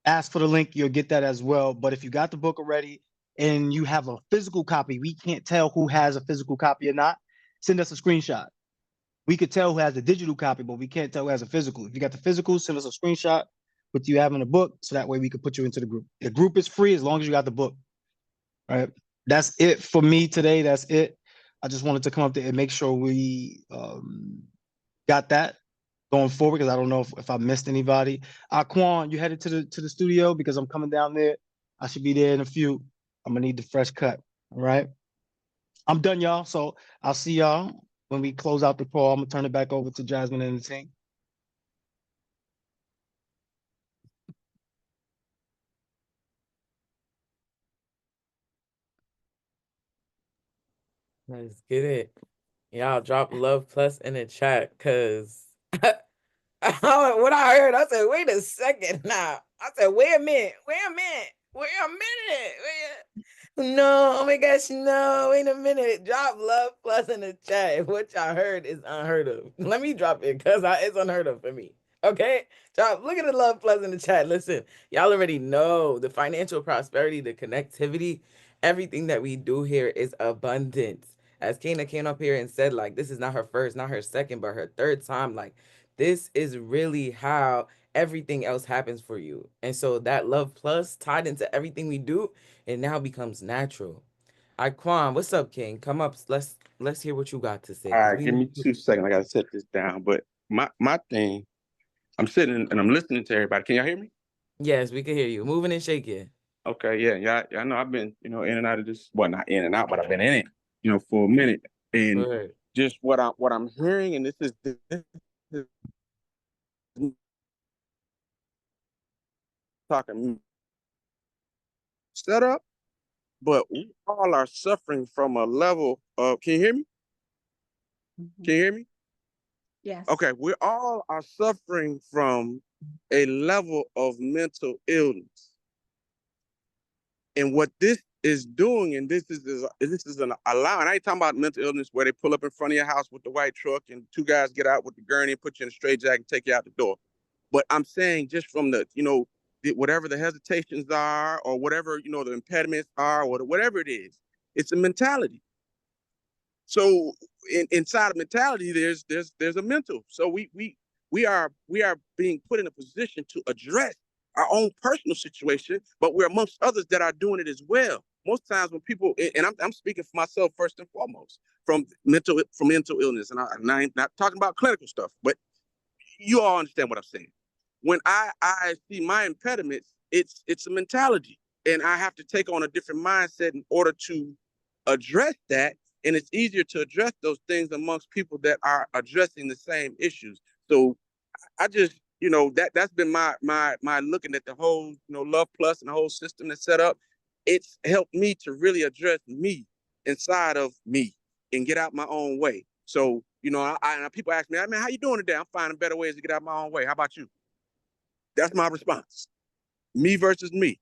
ask for the link. You'll get that as well. But if you got the book already and you have a physical copy, we can't tell who has a physical copy or not. Send us a screenshot. We could tell who has the digital copy, but we can't tell who has a physical. If you got the physical, send us a screenshot with you having a book, so that way we can put you into the group. The group is free as long as you got the book. All right. That's it for me today. That's it. I just wanted to come up there and make sure we got that going forward, because I don't know if I missed anybody. Quan, you headed to the studio? Because I'm coming down there. I should be there in a few. I'm gonna need the fresh cut. All right. I'm done, y'all. So I'll see y'all when we close out the call. I'm gonna turn it back over to Jasmine and the team. Let's get it. Y'all drop Luhv Plus in the chat, because what I heard, I said, wait a second now. I said, wait a minute. No, oh my gosh, no, wait a minute. Drop Luhv Plus in the chat. What y'all heard is unheard of. Let me drop it, because it's unheard of for me. Okay? Look at the Luhv Plus in the chat. Listen, y'all already know the financial prosperity, the connectivity, everything that we do here is abundance. As Kena came up here and said, like, this is not her first, not her second, but her third time. Like, this is really how everything else happens for you. And so that Luhv Plus tied into everything we do, it now becomes natural. Quan, what's up, King? Come up. Let's hear what you got to say. All right, give me 2 seconds. I gotta set this down. But my thing, I'm sitting and I'm listening to everybody. Can y'all hear me? Yes, we can hear you. Moving and shaking. Okay, yeah. I know I've been, in and out of this. Well, not in and out, but I've been in it, for a minute. And Right. just what I'm hearing, and this is talking setup, but we all are suffering from a level of. Can you hear me? Can you hear me? Yes. Okay, we all are suffering from a level of mental illness. And what this is doing, and this is an allowing. I ain't talking about mental illness where they pull up in front of your house with the white truck and 2 guys get out with the gurney and put you in a straitjacket and take you out the door. But I'm saying just from the, whatever the hesitations are, or whatever, the impediments are, or whatever it is, it's a mentality. So inside of mentality, there's a mental. So we are being put in a position to address our own personal situation, but we're amongst others that are doing it as well. Most times when people, and I'm speaking for myself first and foremost, from mental illness, and I'm not talking about clinical stuff, but you all understand what I'm saying. When I see my impediments, it's a mentality, and I have to take on a different mindset in order to address that. And it's easier to address those things amongst people that are addressing the same issues. So I just, that's been my looking at the whole, Luhv Plus and the whole system that's set up. It's helped me to really address me inside of me and get out my own way. So, you know, people ask me, man, how you doing today? I'm finding better ways to get out my own way. How about you? That's my response. Me versus me.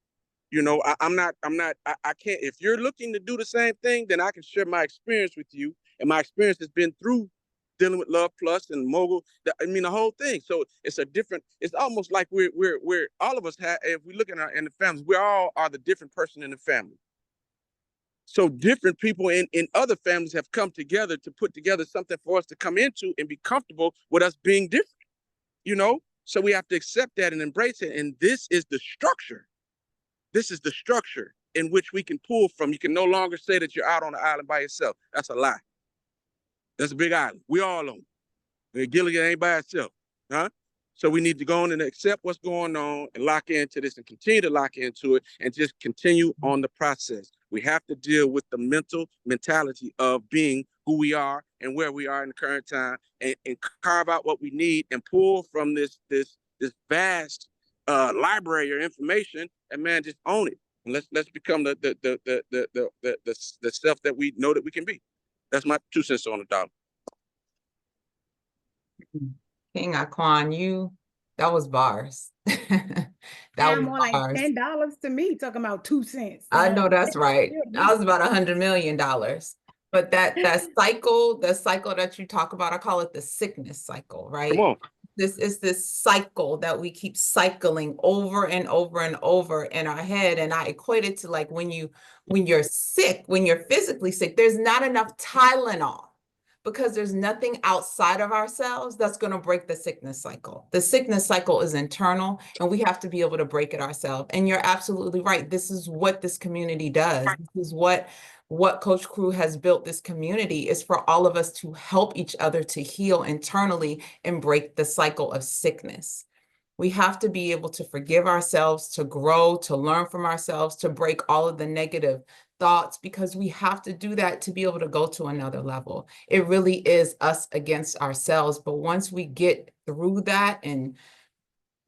You know, I can't, if you're looking to do the same thing, then I can share my experience with you. And my experience has been through dealing with Luhv Plus and Mogul. The whole thing. So it's it's almost like we're all of us have, if we look in the families, we all are the different person in the family. So different people in other families have come together to put together something for us to come into and be comfortable with us being different, you know? So we have to accept that and embrace it. And this is the structure. This is the structure in which we can pull from. You can no longer say that you're out on the island by yourself. That's a lie. That's a big island. We all on it. Gilligan ain't by itself. Huh? So we need to go on and accept what's going on and lock into this and continue to lock into it and just continue on the process. We have to deal with the mentality of being who we are and where we are in the current time and carve out what we need and pull from this vast library of information and, man, just own it. And let's become the self that we know that we can be. That's my 2 cents on the dollar. King Aquan, that was bars. That Sound was more like bars. $10 to me, talking about 2 cents. I know that's right. That was about $100 million. But that cycle, the cycle that you talk about, I call it the sickness cycle, right? Come on. This is this cycle that we keep cycling over and over and over in our head. And I equate it to like when you're sick, when you're physically sick, there's not enough Tylenol because there's nothing outside of ourselves that's going to break the sickness cycle. The sickness cycle is internal and we have to be able to break it ourselves. And you're absolutely right. This is what this community does. This is what Coach Crew has built. This community is for all of us to help each other to heal internally and break the cycle of sickness. We have to be able to forgive ourselves, to grow, to learn from ourselves, to break all of the negative thoughts, because we have to do that to be able to go to another level. It really is us against ourselves. But once we get through that and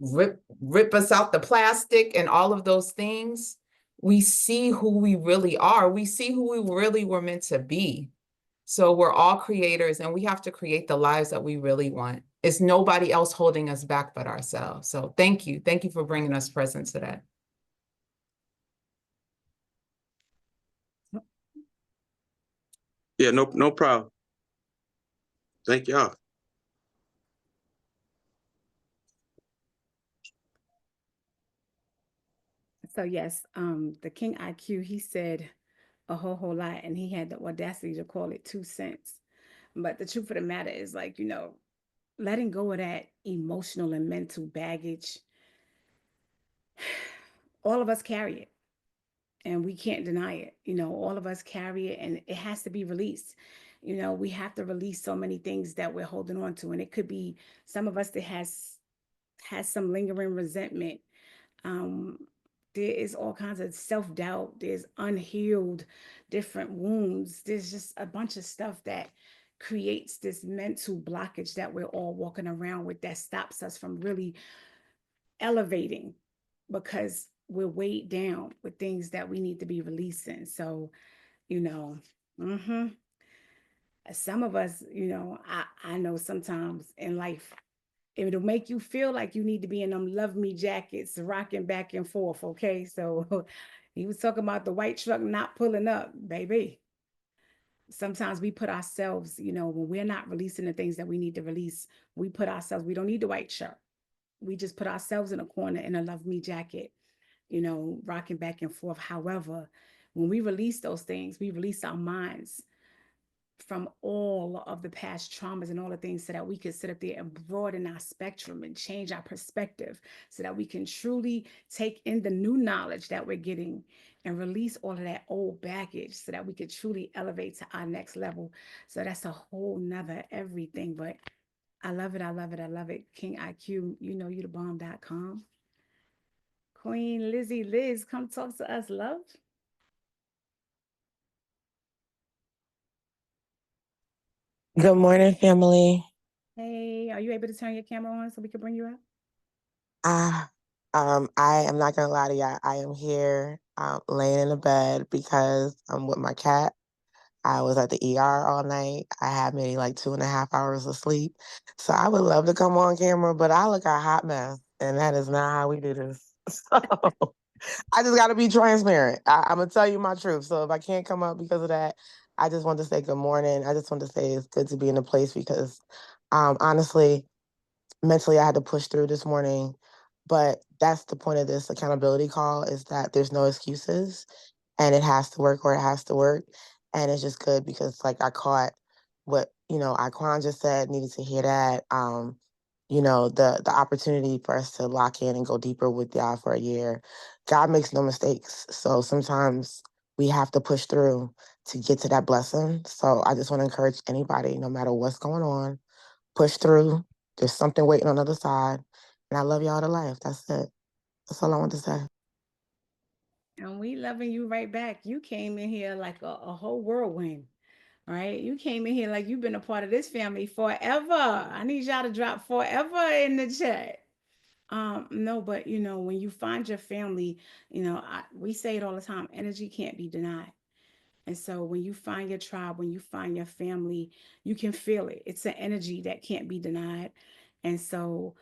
rip us out the plastic and all of those things, we see who we really are. We see who we really were meant to be. So we're all creators and we have to create the lives that we really want. It's nobody else holding us back but ourselves. So thank you. Thank you for bringing us present to that. Yeah, no problem. Thank y'all. So yes, the King IQ, he said a whole lot, and he had the audacity to call it 2 cents. But the truth of the matter is, like, letting go of that emotional and mental baggage, all of us carry it. And we can't deny it. All of us carry it and it has to be released. We have to release so many things that we're holding on to. And it could be some of us that has some lingering resentment. There is all kinds of self-doubt. There's unhealed different wounds. There's just a bunch of stuff that creates this mental blockage that we're all walking around with that stops us from really elevating, because we're weighed down with things that we need to be releasing. So, some of us, I know sometimes in life, it'll make you feel like you need to be in them love me jackets, rocking back and forth. Okay. So he was talking about the white truck not pulling up, baby. Sometimes we put ourselves, when we're not releasing the things that we need to release, we don't need the white shirt. We just put ourselves in a corner in a love me jacket, rocking back and forth. However, when we release those things, we release our minds from all of the past traumas and all the things so that we can sit up there and broaden our spectrum and change our perspective so that we can truly take in the new knowledge that we're getting and release all of that old baggage so that we can truly elevate to our next level. So that's a whole nother everything. But I love it. I love it. I love it. King IQ, you the bomb.com. Queen Lizzie Liz, come talk to us, love. Good morning, family. Hey, are you able to turn your camera on so we can bring you up? I am not gonna lie to y'all. I am here laying in the bed because I'm with my cat. I was at the ER all night. I had maybe like 2.5 hours of sleep. So I would love to come on camera, but I look a hot mess, and that is not how we do this. So I just got to be transparent. I'm going to tell you my truth. So if I can't come up because of that, I just want to say good morning. I just want to say it's good to be in a place because honestly, mentally I had to push through this morning. But that's the point of this accountability call is that there's no excuses and it has to work or it has to work. And it's just good because like I caught what, Iquan just said, needed to hear that. The opportunity for us to lock in and go deeper with y'all for a year. God makes no mistakes. So sometimes we have to push through to get to that blessing. So I just want to encourage anybody, no matter what's going on, push through. There's something waiting on the other side. And I love y'all to life. That's it. That's all I want to say. And we loving you right back. You came in here like a whole whirlwind. All right. You came in here like you've been a part of this family forever. I need y'all to drop forever in the chat. No, but when you find your family, we say it all the time, energy can't be denied. And so when you find your tribe, when you find your family, you can feel it. It's an energy that can't be denied. And so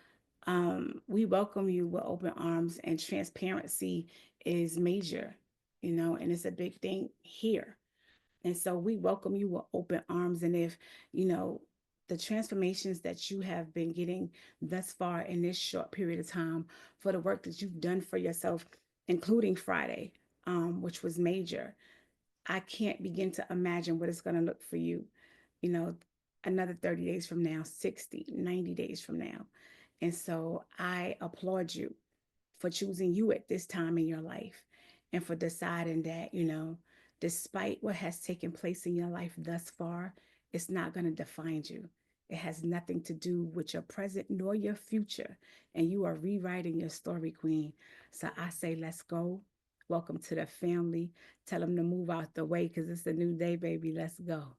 we welcome you with open arms, and transparency is major, and it's a big thing here. And so we welcome you with open arms. And if, the transformations that you have been getting thus far in this short period of time for the work that you've done for yourself, including Friday, which was major, I can't begin to imagine what it's going to look for you, you know, another 30 days from now, 60, 90 days from now. And so I applaud you for choosing you at this time in your life and for deciding that, despite what has taken place in your life thus far, it's not going to define you. It has nothing to do with your present nor your future. And you are rewriting your story, Queen. So I say, let's go. Welcome to the family. Tell them to move out the way because it's a new day, baby. Let's go.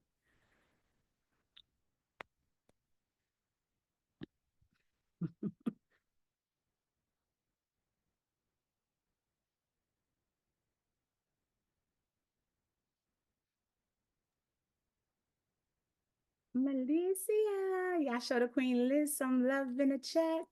Melissa, y'all show the Queen Liz some love in the chat.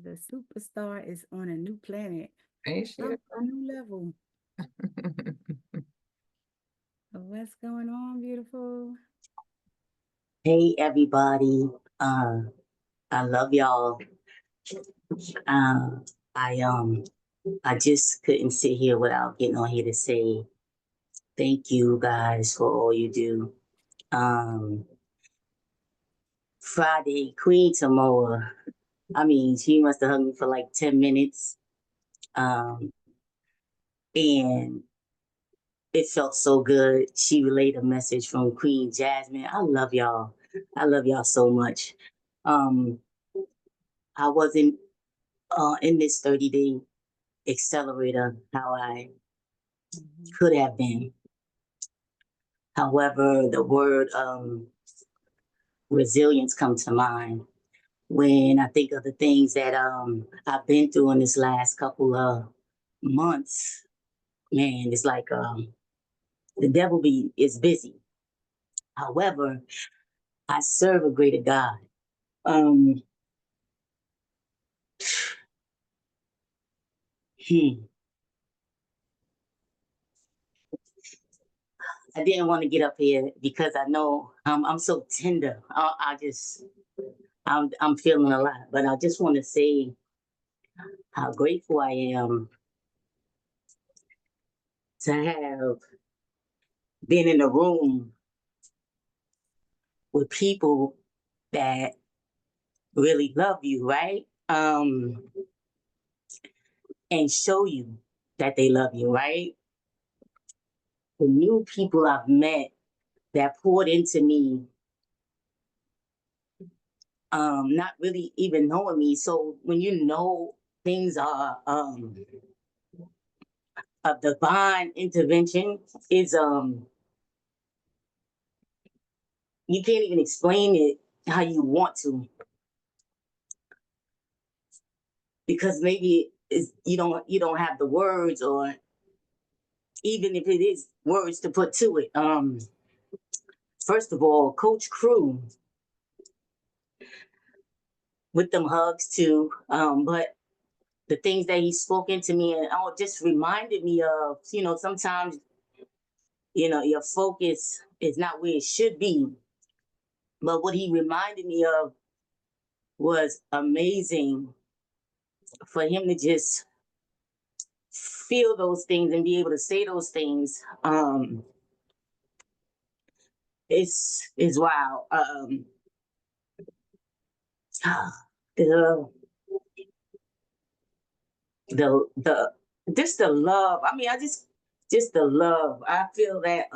The superstar is on a new planet. Ain't she? A new level. What's going on, beautiful? Hey everybody, I love y'all. I I just couldn't sit here without getting on here to say thank you guys for all you do. Friday, Queen Samoa, I mean, she must have hugged me for like 10 minutes. And it felt so good. She relayed a message from Queen Jasmine. I love y'all. I love y'all so much. I wasn't in this 30-day accelerator how I could have been. However, the word resilience comes to mind when I think of the things that I've been through in this last couple of months. Man, it's like the devil is busy. However, I serve a greater God. Um, I didn't want to get up here because I know I'm so tender. I'm feeling a lot, but I just want to say how grateful I am to have been in a room with people that really love you, right? And show you that they love you, right? The new people I've met that poured into me, not really even knowing me. So when you know things are a divine intervention, is you can't even explain it how you want to. because maybe you don't have the words, or even if it is words to put to it. First of all, Coach Crew with them hugs too. But the things that he's spoken to me and just reminded me of, sometimes, your focus is not where it should be. But what he reminded me of was amazing, for him to just feel those things and be able to say those things. It's wow. The the just the love. I mean, just the love. I feel that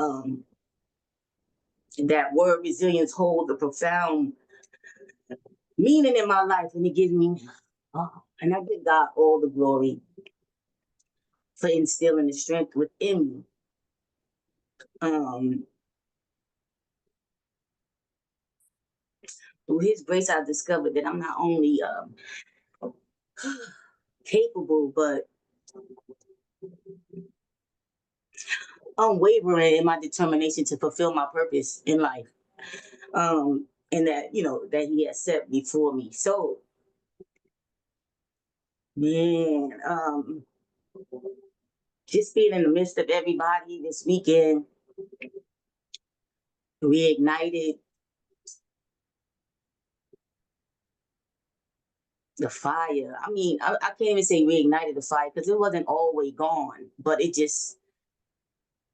that word resilience holds a profound meaning in my life, and it gives me, and I give God all the glory for instilling the strength within me. Through His grace, I discovered that I'm not only capable, but unwavering in my determination to fulfill my purpose in life. And that, that He has set before me. So, man, just being in the midst of everybody this weekend reignited the fire. I mean, I can't even say reignited the fire, because it wasn't all the way gone, but it just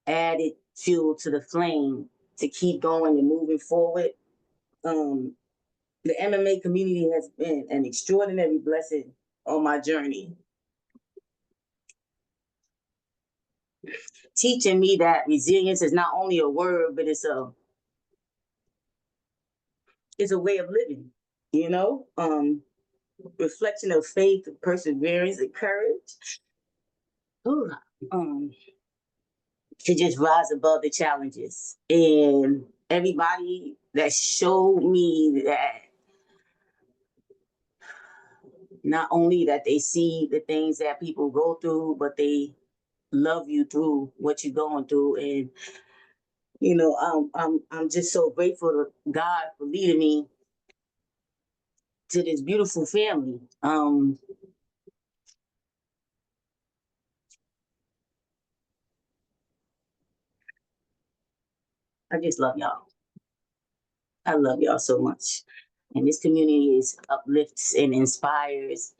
added fuel to the flame to keep going and moving forward. The MMA community has been an extraordinary blessing on my journey, teaching me that resilience is not only a word, but it's a way of living, reflection of faith, perseverance, and courage. Ooh, to just rise above the challenges. And everybody that showed me that not only that they see the things that people go through, but they love you through what you're going through. And I'm just so grateful to God for leading me to this beautiful family. I just love y'all. I love y'all so much. And this community uplifts and inspires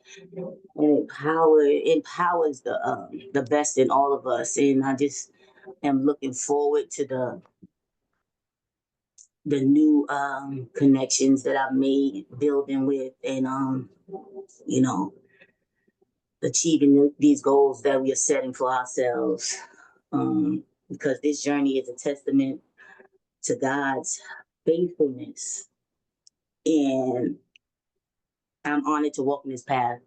and empowers the best in all of us. And I just am looking forward to the new connections that I've made, building with, and achieving these goals that we are setting for ourselves. Because this journey is a testament to God's faithfulness, and I'm honored to walk in this path.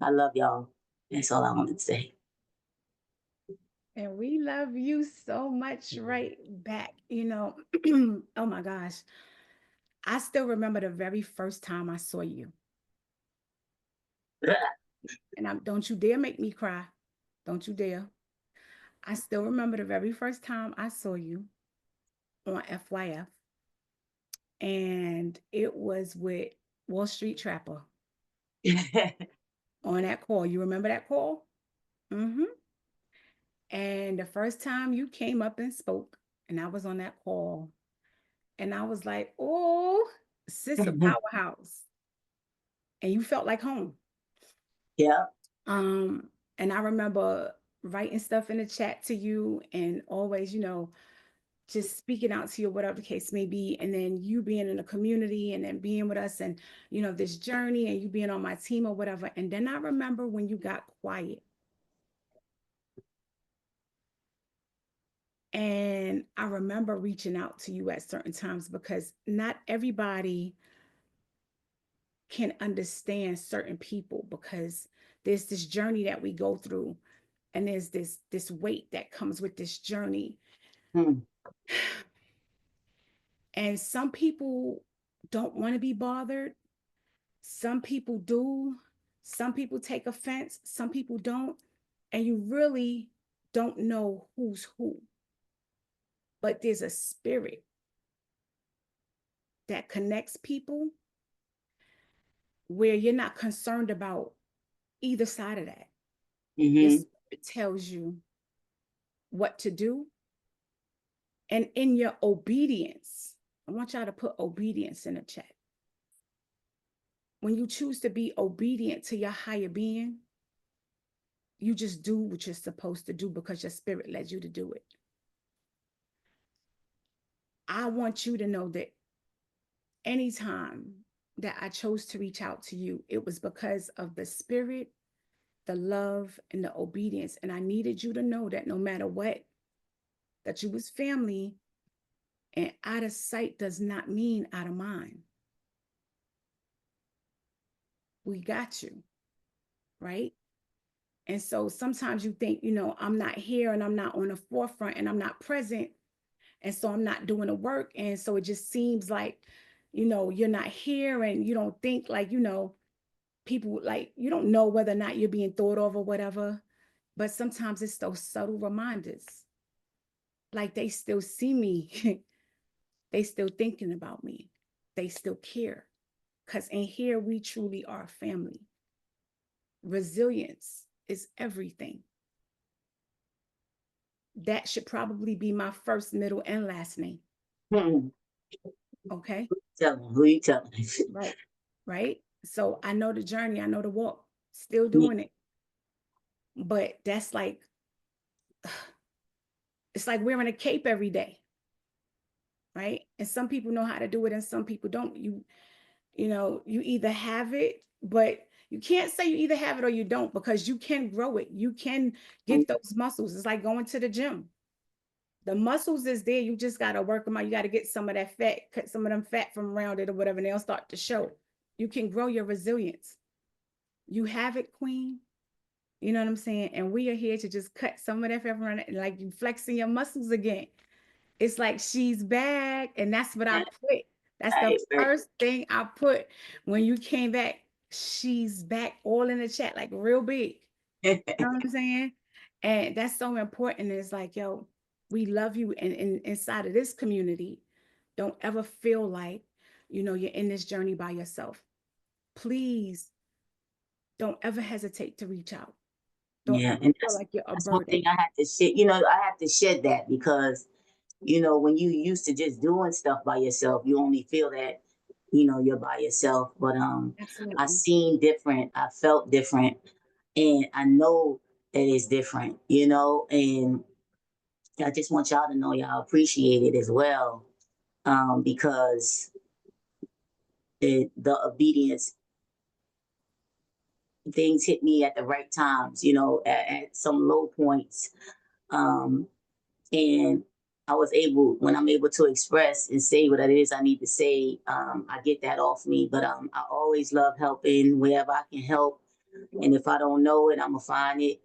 I love y'all. That's all I wanted to say. And we love you so much right back. Oh my gosh. I still remember the very first time I saw you. And don't you dare make me cry. Don't you dare. I still remember the very first time I saw you on FYF. And it was with Wall Street Trapper on that call. You remember that call? Mm-hmm. And the first time you came up and spoke, and I was on that call, and I was like, oh, sis, a powerhouse. And you felt like home. Yeah. And I remember writing stuff in the chat to you and always, just speaking out to you, whatever the case may be. And then you being in the community and then being with us and, this journey and you being on my team or whatever. And then I remember when you got quiet. And I remember reaching out to you at certain times because not everybody can understand certain people, because there's this journey that we go through and there's this weight that comes with this journey. And some people don't want to be bothered. Some people do. Some people take offense, some people don't, and you really don't know who's who. But there's a spirit that connects people where you're not concerned about either side of that. Your spirit tells you what to do. And in your obedience, I want y'all to put obedience in the chat. When you choose to be obedient to your higher being, you just do what you're supposed to do because your spirit led you to do it. I want you to know that anytime that I chose to reach out to you, it was because of the spirit, the love, and the obedience. And I needed you to know that no matter what, that you was family, and out of sight does not mean out of mind. We got you, right? And so sometimes you think, I'm not here and I'm not on the forefront and I'm not present. And so I'm not doing the work. And so it just seems like, you're not here and you don't think like, people like, you don't know whether or not you're being thought of or whatever. But sometimes it's those subtle reminders. Like they still see me. They still thinking about me. They still care. Because in here, we truly are family. Resilience is everything. That should probably be my first, middle, and last name. Okay? Who you telling? Right. Right? So I know the journey. I know the walk. Still doing it. But that's like, it's like wearing a cape every day. Right? And some people know how to do it and some people don't. You either have it, but you can't say you either have it or you don't, because you can grow it. You can get those muscles. It's like going to the gym. The muscles is there. You just got to work them out. You got to get some of that fat, cut some of them fat from around it or whatever, and they'll start to show. You can grow your resilience. You have it, Queen. You know what I'm saying? And we are here to just cut some of that fat from around it, and like you flexing your muscles again. It's like she's back. And that's what I put. That's the first thing I put when you came back. She's back, all in the chat, like real big. You know what I'm saying? And that's so important. It's like, yo, we love you. And inside of this community, don't ever feel like, you're in this journey by yourself. Please don't ever hesitate to reach out. Don't Yeah, ever and feel like you're a that's one burden. thing I have to shed. I have to shed that because, when you used to just doing stuff by yourself, you only feel that, you're by yourself. But Absolutely. I seen different, I felt different, and I know that it's different, and I just want y'all to know y'all appreciate it as well, because the obedience things hit me at the right times, at some low points. And I was able, when I'm able to express and say what it is I need to say, I get that off me. But I always love helping wherever I can help. And if I don't know it, I'm going to find it.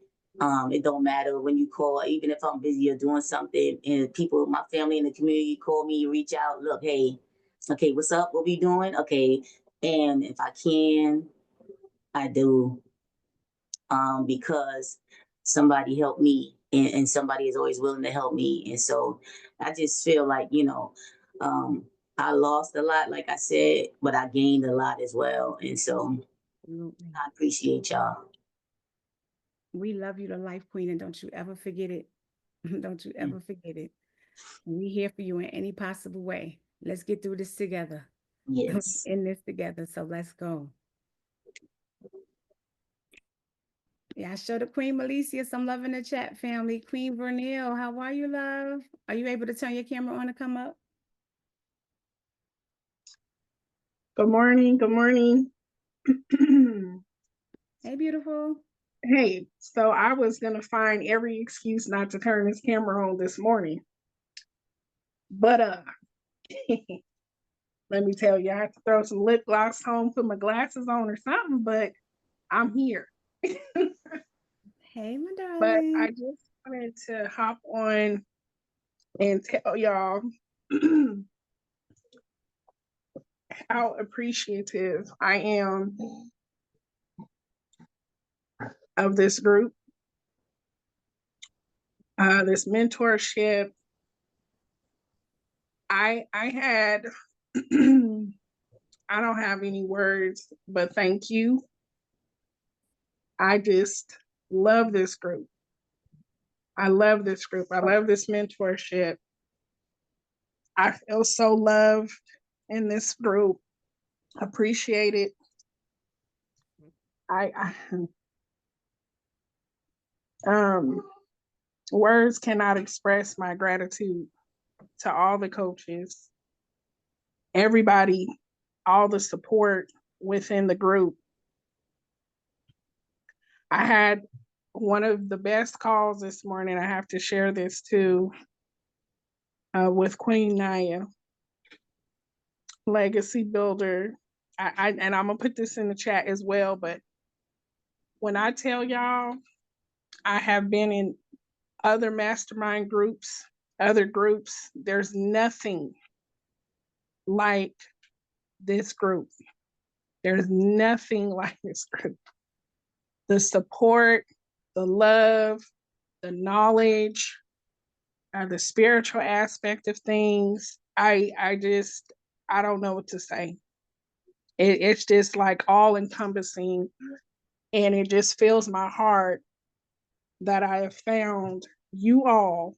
It don't matter when you call, even if I'm busy or doing something, and people, my family in the community call me, reach out, look, hey, okay, what's up? What we doing? Okay. And if I can, I do, because somebody helped me, and somebody is always willing to help me. And so I just feel like, I lost a lot, like I said, but I gained a lot as well. And so I appreciate y'all. We love you, the life queen, and don't you ever forget it. Don't you ever forget it. We're here for you in any possible way. Let's get through this together. Yes. In this together. So let's go. Yeah, I showed the Queen Malicia some love in the chat, family. Queen Vernell, how are you, love? Are you able to turn your camera on to come up? Good morning. Good morning. Hey, beautiful. Hey, so I was going to find every excuse not to turn this camera on this morning. But let me tell you, I have to throw some lip gloss home, put my glasses on or something, but I'm here. Hey, my darling. But I just wanted to hop on and tell y'all how appreciative I am of this group, this mentorship. I had, I don't have any words, but thank you. I just love this group. I love this group. I love this mentorship. I feel so loved in this group. Appreciate it. I words cannot express my gratitude to all the coaches, everybody, all the support within the group. I had one of the best calls this morning. I have to share this too, with Queen Naya, legacy builder. And I'm gonna put this in the chat as well, but when I tell y'all, I have been in other mastermind groups, other groups, there's nothing like this group. There's nothing like this group. The support, the love, the knowledge, the spiritual aspect of things. I don't know what to say. It's just like all encompassing, and it just fills my heart that I have found you all,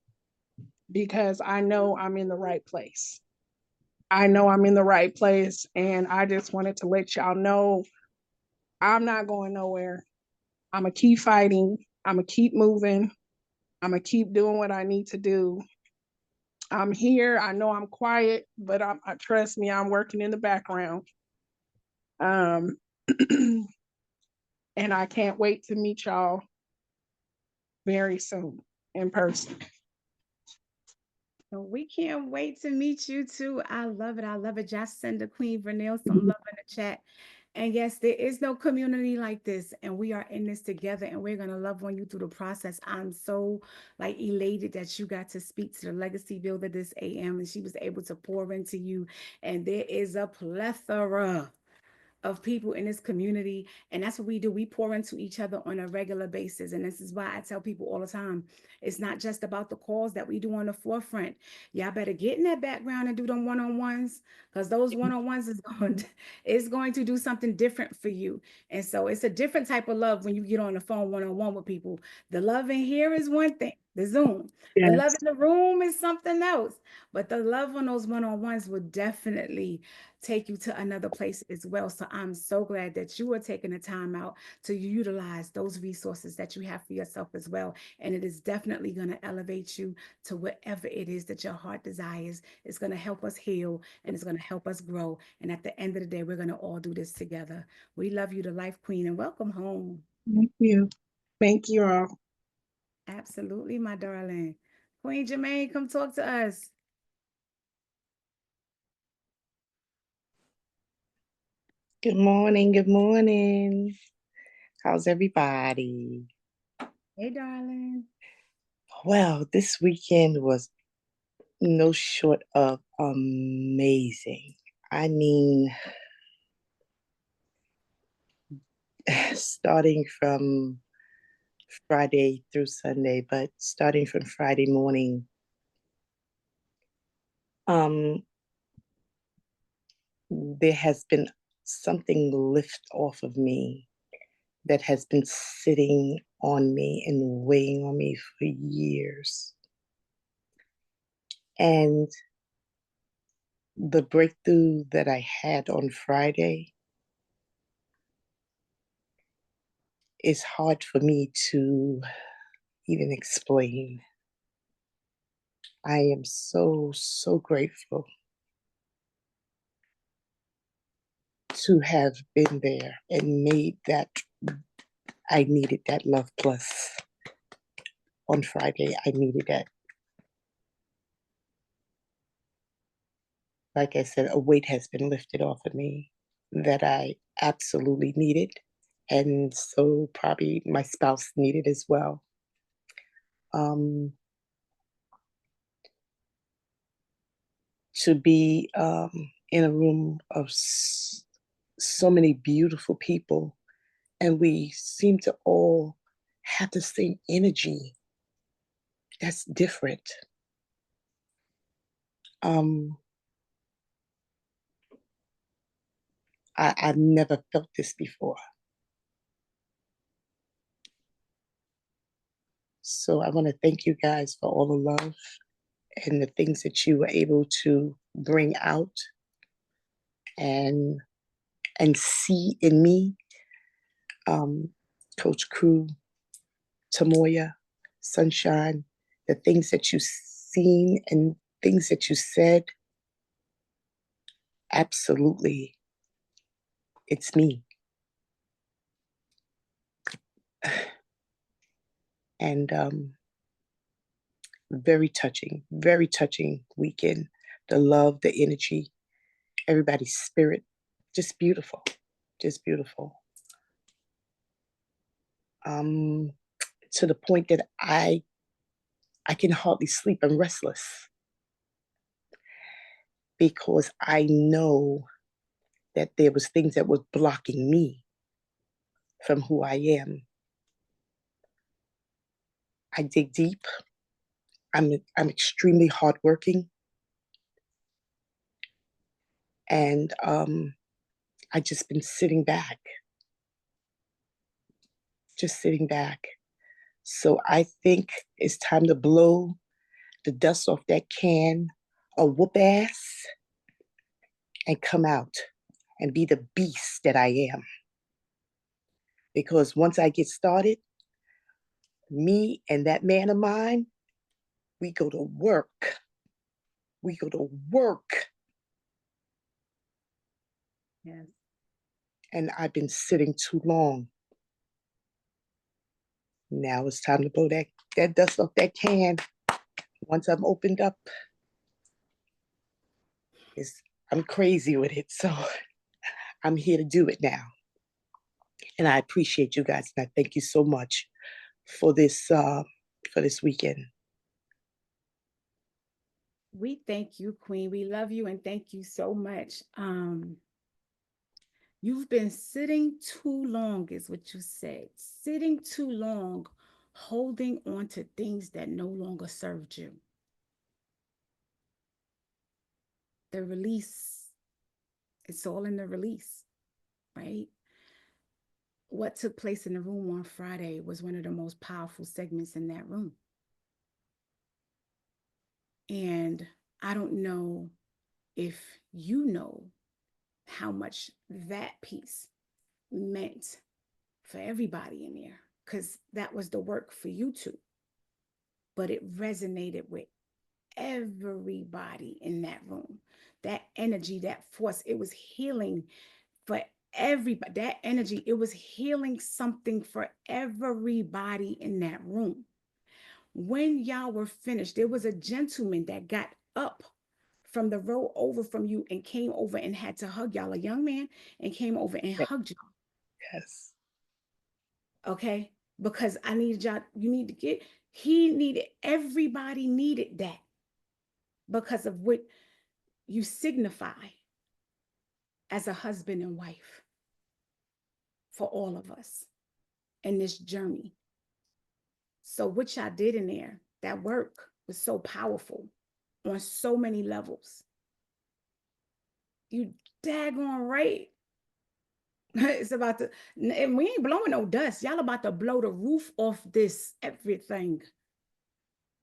because I know I'm in the right place. I know I'm in the right place, and I just wanted to let y'all know I'm not going nowhere. I'm gonna keep fighting. I'm gonna keep moving. I'm gonna keep doing what I need to do. I'm here. I know I'm quiet, but trust me, I'm working in the background. And I can't wait to meet y'all very soon in person. We can't wait to meet you too. I love it. I love it. Just send the Queen Vernell some love in the chat. And yes, there is no community like this, and we are in this together, and we're gonna love on you through the process. I'm so like elated that you got to speak to the legacy builder this AM, and she was able to pour into you. And there is a plethora of people in this community, and that's what we do. We pour into each other on a regular basis, and this is why I tell people all the time, it's not just about the calls that we do on the forefront. Y'all better get in that background and do them one-on-ones, because those one-on-ones is going to do something different for you. And so it's a different type of love when you get on the phone one-on-one with people. The love in here is one thing, the Zoom. The love in the room is something else, but the love on those one-on-ones would definitely take you to another place as well. So I'm so glad that you are taking the time out to utilize those resources that you have for yourself as well. And it is definitely going to elevate you to whatever it is that your heart desires. It's going to help us heal, and it's going to help us grow. And at the end of the day, we're going to all do this together. We love you, the Life Queen, and welcome home. Thank you. Thank you all. Absolutely, my darling. Queen Jermaine, come talk to us. Good morning. Good morning. How's everybody? Hey, darling. Well, this weekend was no short of amazing. I mean, starting from Friday through Sunday, but starting from Friday morning, there has been something lift off of me that has been sitting on me and weighing on me for years. And the breakthrough that I had on Friday is hard for me to even explain. I am so, so grateful to have been there and made that. I needed that Luhv Plus on Friday. I needed that. Like I said, a weight has been lifted off of me that I absolutely needed. And so probably my spouse needed as well. To be in a room of so many beautiful people, and we seem to all have the same energy. That's different. I've never felt this before. So I want to thank you guys for all the love and the things that you were able to bring out and see in me. Coach Crew, Tamoya, Sunshine, the things that you've seen and things that you said, absolutely, it's me. And very touching weekend. The love, the energy, everybody's spirit, just beautiful, just beautiful. To the point that I can hardly sleep. I'm restless because I know that there was things that was blocking me from who I am. I dig deep. I'm extremely hardworking, and I just been sitting back, just sitting back. So I think it's time to blow the dust off that can of whoop ass and come out and be the beast that I am. Because once I get started, me and that man of mine, we go to work. We go to work. Yes. And I've been sitting too long. Now it's time to blow that dust off that can. Once I'm opened up, I'm crazy with it. So I'm here to do it now. And I appreciate you guys. And I thank you so much for this weekend. We thank you, Queen. We love you and thank you so much. You've been sitting too long, is what you said. Sitting too long, holding on to things that no longer served you. The release, it's all in the release, right? What took place in the room on Friday was one of the most powerful segments in that room. And I don't know if you know how much that piece meant for everybody in there, because that was the work for you too. But it resonated with everybody in that room. That energy, that force, it was healing for everybody. That energy, it was healing something for everybody in that room. When y'all were finished, there was a gentleman that got up from the row over from you and came over and had to hug y'all, a young man, and came over and hugged you. Yes. Okay? Because I needed y'all, everybody needed that because of what you signify as a husband and wife for all of us in this journey. So what y'all did in there, that work was so powerful on so many levels. You daggone right. It's about to, and we ain't blowing no dust. Y'all about to blow the roof off this everything.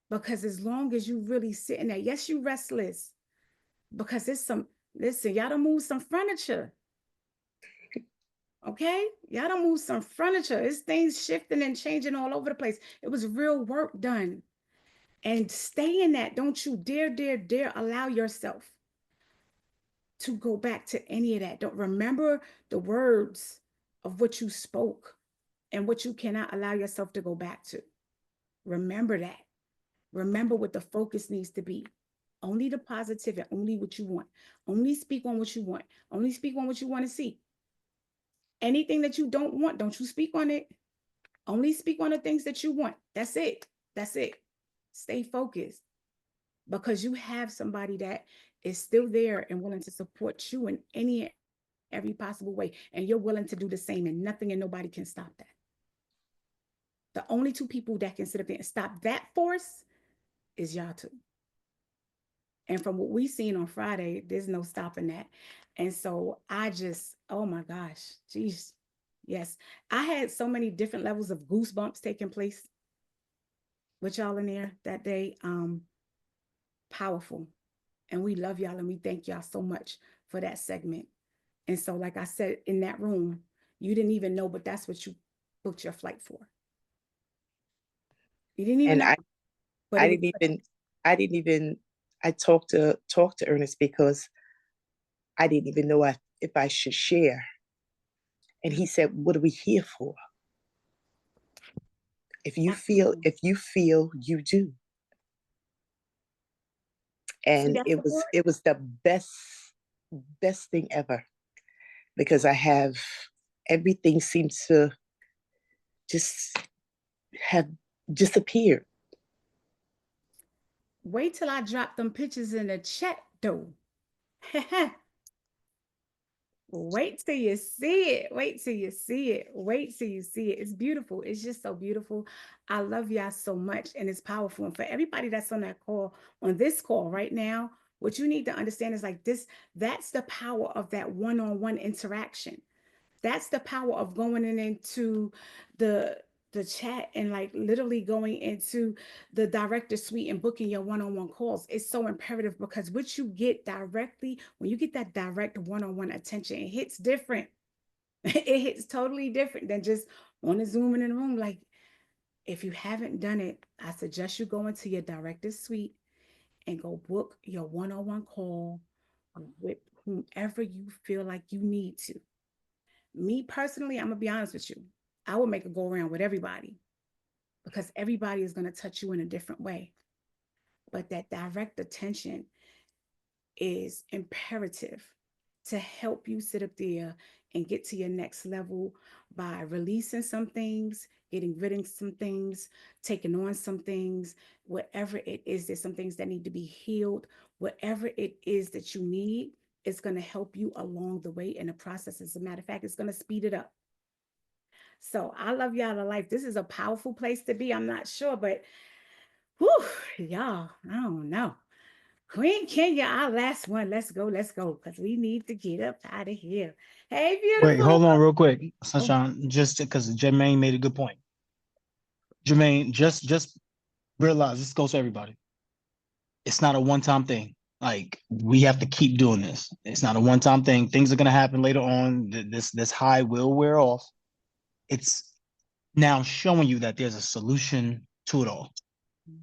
Because as long as you really sitting there, yes, you restless. Because it's listen, y'all done move some furniture. Okay? Y'all done move some furniture. It's things shifting and changing all over the place. It was real work done. And stay in that. Don't you dare allow yourself to go back to any of that. Don't remember the words of what you spoke and what you cannot allow yourself to go back to. Remember that. Remember what the focus needs to be. Only the positive and only what you want. Only speak on what you want. Only speak on what you want to see. Anything that you don't want, don't you speak on it. Only speak on the things that you want. That's it. That's it. Stay focused because you have somebody that is still there and willing to support you in any every possible way. And you're willing to do the same, and nothing and nobody can stop that. The only two people that can sit up there and stop that force is y'all two. And from what we seen on Friday, there's no stopping that. And so I just, oh my gosh, geez, yes. I had so many different levels of goosebumps taking place with y'all in there that day. Powerful. And we love y'all and we thank y'all so much for that segment. And so, like I said, in that room, you didn't even know, but that's what you booked your flight for. You didn't even And know. But I didn't even I talked to Ernest because I didn't even know if I should share. And he said, "What are we here for? If you feel, you do." And See, it was the best thing ever, because I have everything seems to just have disappeared. Wait till I drop them pictures in the chat though. Wait till you see it. Wait till you see it. Wait till you see it. It's beautiful. It's just so beautiful. I love y'all so much, and it's powerful. And for everybody that's on that call, on this call right now, what you need to understand is like this, that's the power of that one-on-one interaction. That's the power of going into the chat and like literally going into the director suite and booking your one-on-one calls. It's so imperative, because what you get directly, when you get that direct one-on-one attention, it hits different. It hits totally different than just on a Zoom in a room. Like, if you haven't done it, I suggest you go into your director suite and go book your one-on-one call with whomever you feel like you need to. Me personally, I'm gonna be honest with you. I would make a go around with everybody, because everybody is gonna touch you in a different way. But that direct attention is imperative to help you sit up there and get to your next level by releasing some things, getting rid of some things, taking on some things, whatever it is. There's some things that need to be healed. Whatever it is that you need, it's going to help you along the way in the process. As a matter of fact, it's going to speed it up. So I love y'all to life. This is a powerful place to be. I'm not sure, but whew, y'all, I don't know. Queen Kenya, our last one. Let's go, because we need to get up out of here. Hey, Wait, beautiful. hold on real quick, Sunshine, just because Jermaine made a good point. Jermaine, just realize this goes to everybody. It's not a one-time thing. Like, we have to keep doing this. It's not a one-time thing. Things are gonna happen later on. This high will wear off. It's now showing you that there's a solution to it all.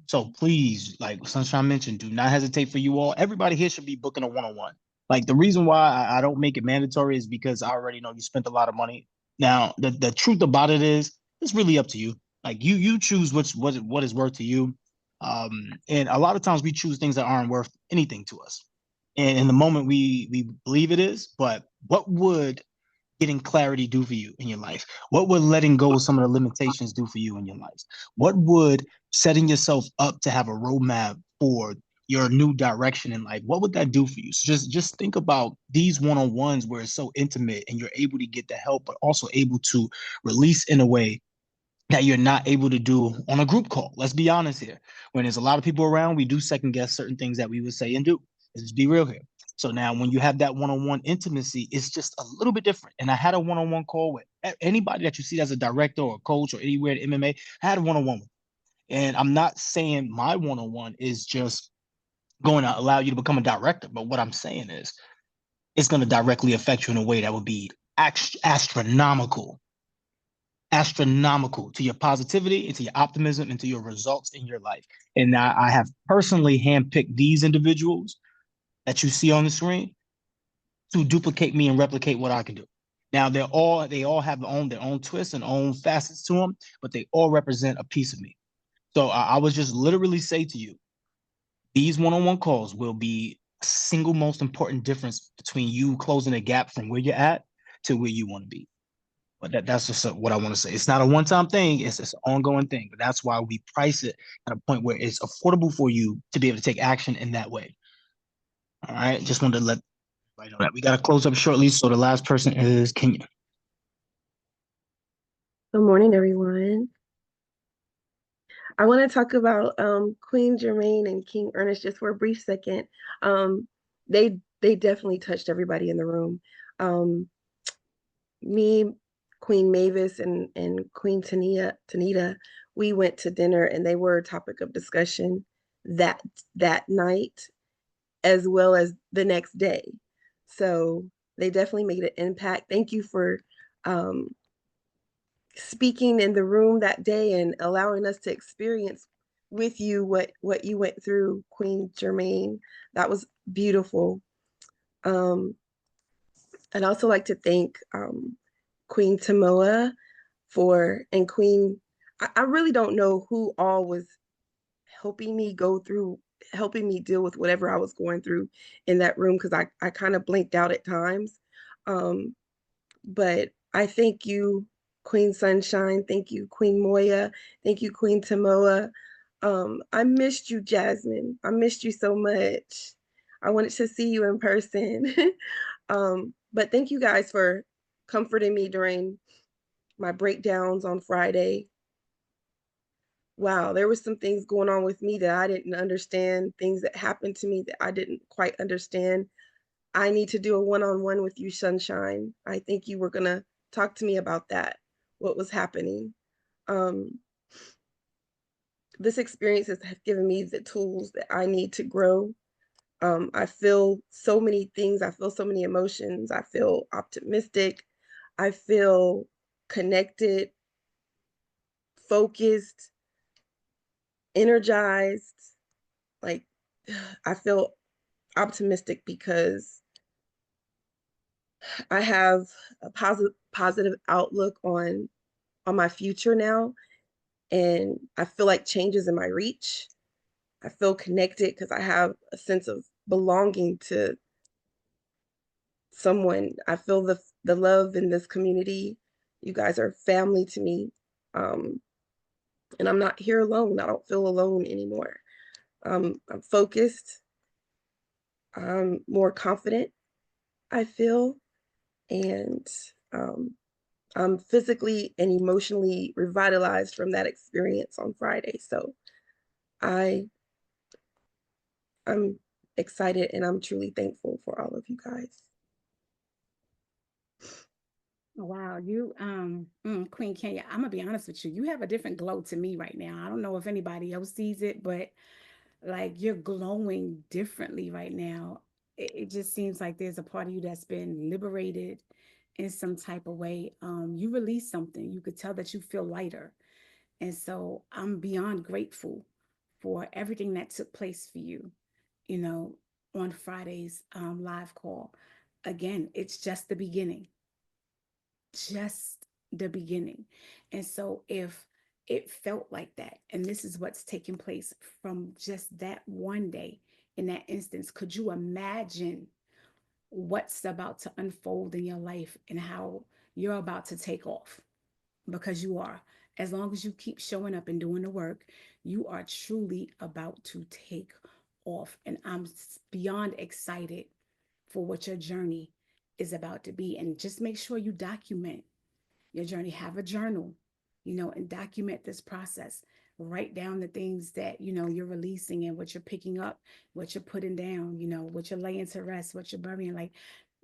So please, like Sunshine mentioned, do not hesitate. For you all, everybody here should be booking a one-on-one. Like, the reason why I don't make it mandatory is because I already know you spent a lot of money. Now, the truth about it is, it's really up to you. Like, you choose what is worth to you. And a lot of times we choose things that aren't worth anything to us. And in the moment we believe it is, but what would getting clarity do for you in your life? What would letting go of some of the limitations do for you in your life? What would setting yourself up to have a roadmap for your new direction in life, what would that do for you? So just think about these one-on-ones where it's so intimate and you're able to get the help, but also able to release in a way that you're not able to do on a group call. Let's be honest here. When there's a lot of people around, we do second guess certain things that we would say and do. Let's be real here. So now when you have that one-on-one intimacy, it's just a little bit different. And I had a one-on-one call with anybody that you see as a director or a coach or anywhere in MMA. I had a one-on-one with. And I'm not saying my one-on-one is just going to allow you to become a director, but what I'm saying is it's going to directly affect you in a way that would be astronomical to your positivity and to your optimism and to your results in your life. And I have personally handpicked these individuals that you see on the screen to duplicate me and replicate what I can do. Now they all have their own twists and own facets to them, but they all represent a piece of me. So I would just literally say to you, these one-on-one calls will be a single most important difference between you closing a gap from where you're at to where you want to be. But that's just what I want to say. It's not a one-time thing. It's an ongoing thing. But that's why we price it at a point where it's affordable for you to be able to take action in that way. All right. Just wanted to let everybody know that. We got to close up shortly. So the last person is Kenya. Good morning, everyone. I want to talk about Queen Jermaine and King Ernest just for a brief second. They definitely touched everybody in the room. Me, Queen Mavis, and Queen Tanita, we went to dinner and they were a topic of discussion that night as well as the next day. So they definitely made an impact. Thank you for speaking in the room that day and allowing us to experience with you what you went through, Queen Germaine. That was beautiful. I'd also like to thank Queen Tamoa and Queen. I really don't know who all was helping me helping me deal with whatever I was going through in that room because I kind of blinked out at times. But I thank you, Queen Sunshine. Thank you, Queen Moya. Thank you, Queen Tamoa. I missed you, Jasmine. I missed you so much. I wanted to see you in person. But thank you guys for comforting me during my breakdowns on Friday. Wow, there was some things going on with me that I didn't understand, things that happened to me that I didn't quite understand. I need to do a one-on-one with you, Sunshine. I think you were gonna talk to me about that, what was happening. This experience has given me the tools that I need to grow. I feel so many things. I feel so many emotions. I feel optimistic. I feel connected, focused, energized. Like I feel optimistic because I have a positive outlook on my future now, and I feel like change is in my reach. I feel connected because I have a sense of belonging to someone. I feel the love in this community. You guys are family to me. And I'm not here alone. I don't feel alone anymore. I'm focused. I'm more confident, I feel. And I'm physically and emotionally revitalized from that experience on Friday. So I'm excited and I'm truly thankful for all of you guys. Wow, you Queen Kenya, I'm gonna be honest with you. You have a different glow to me right now. I don't know if anybody else sees it, but like you're glowing differently right now. It just seems like there's a part of you that's been liberated in some type of way. You released something. You could tell that you feel lighter. And so I'm beyond grateful for everything that took place for you, you know, on Friday's live call. Again, it's just the beginning, just the beginning. And so if it felt like that, and this is what's taking place from just that one day in that instance, could you imagine what's about to unfold in your life and how you're about to take off? Because you are. As long as you keep showing up and doing the work, you are truly about to take off. And I'm beyond excited for what your journey is about to be. And just make sure you document your journey. Have a journal, and document this process. Write down the things that, you're releasing and what you're picking up, what you're putting down, what you're laying to rest, what you're burying. Like,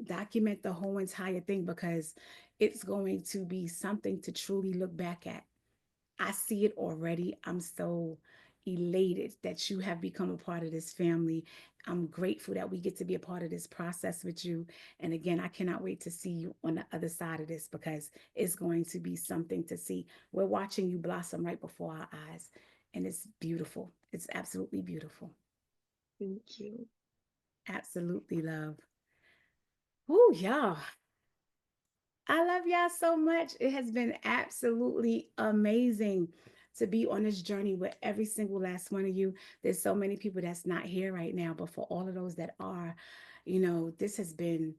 document the whole entire thing because it's going to be something to truly look back at. I see it already. I'm so elated that you have become a part of this family. I'm grateful that we get to be a part of this process with you. And again, I cannot wait to see you on the other side of this because it's going to be something to see. We're watching you blossom right before our eyes, and it's beautiful. It's absolutely beautiful. Thank you. Absolutely, love. Oh, yeah. I love y'all so much. It has been absolutely amazing to be on this journey with every single last one of you. There's so many people that's not here right now, but for all of those that are, this has been,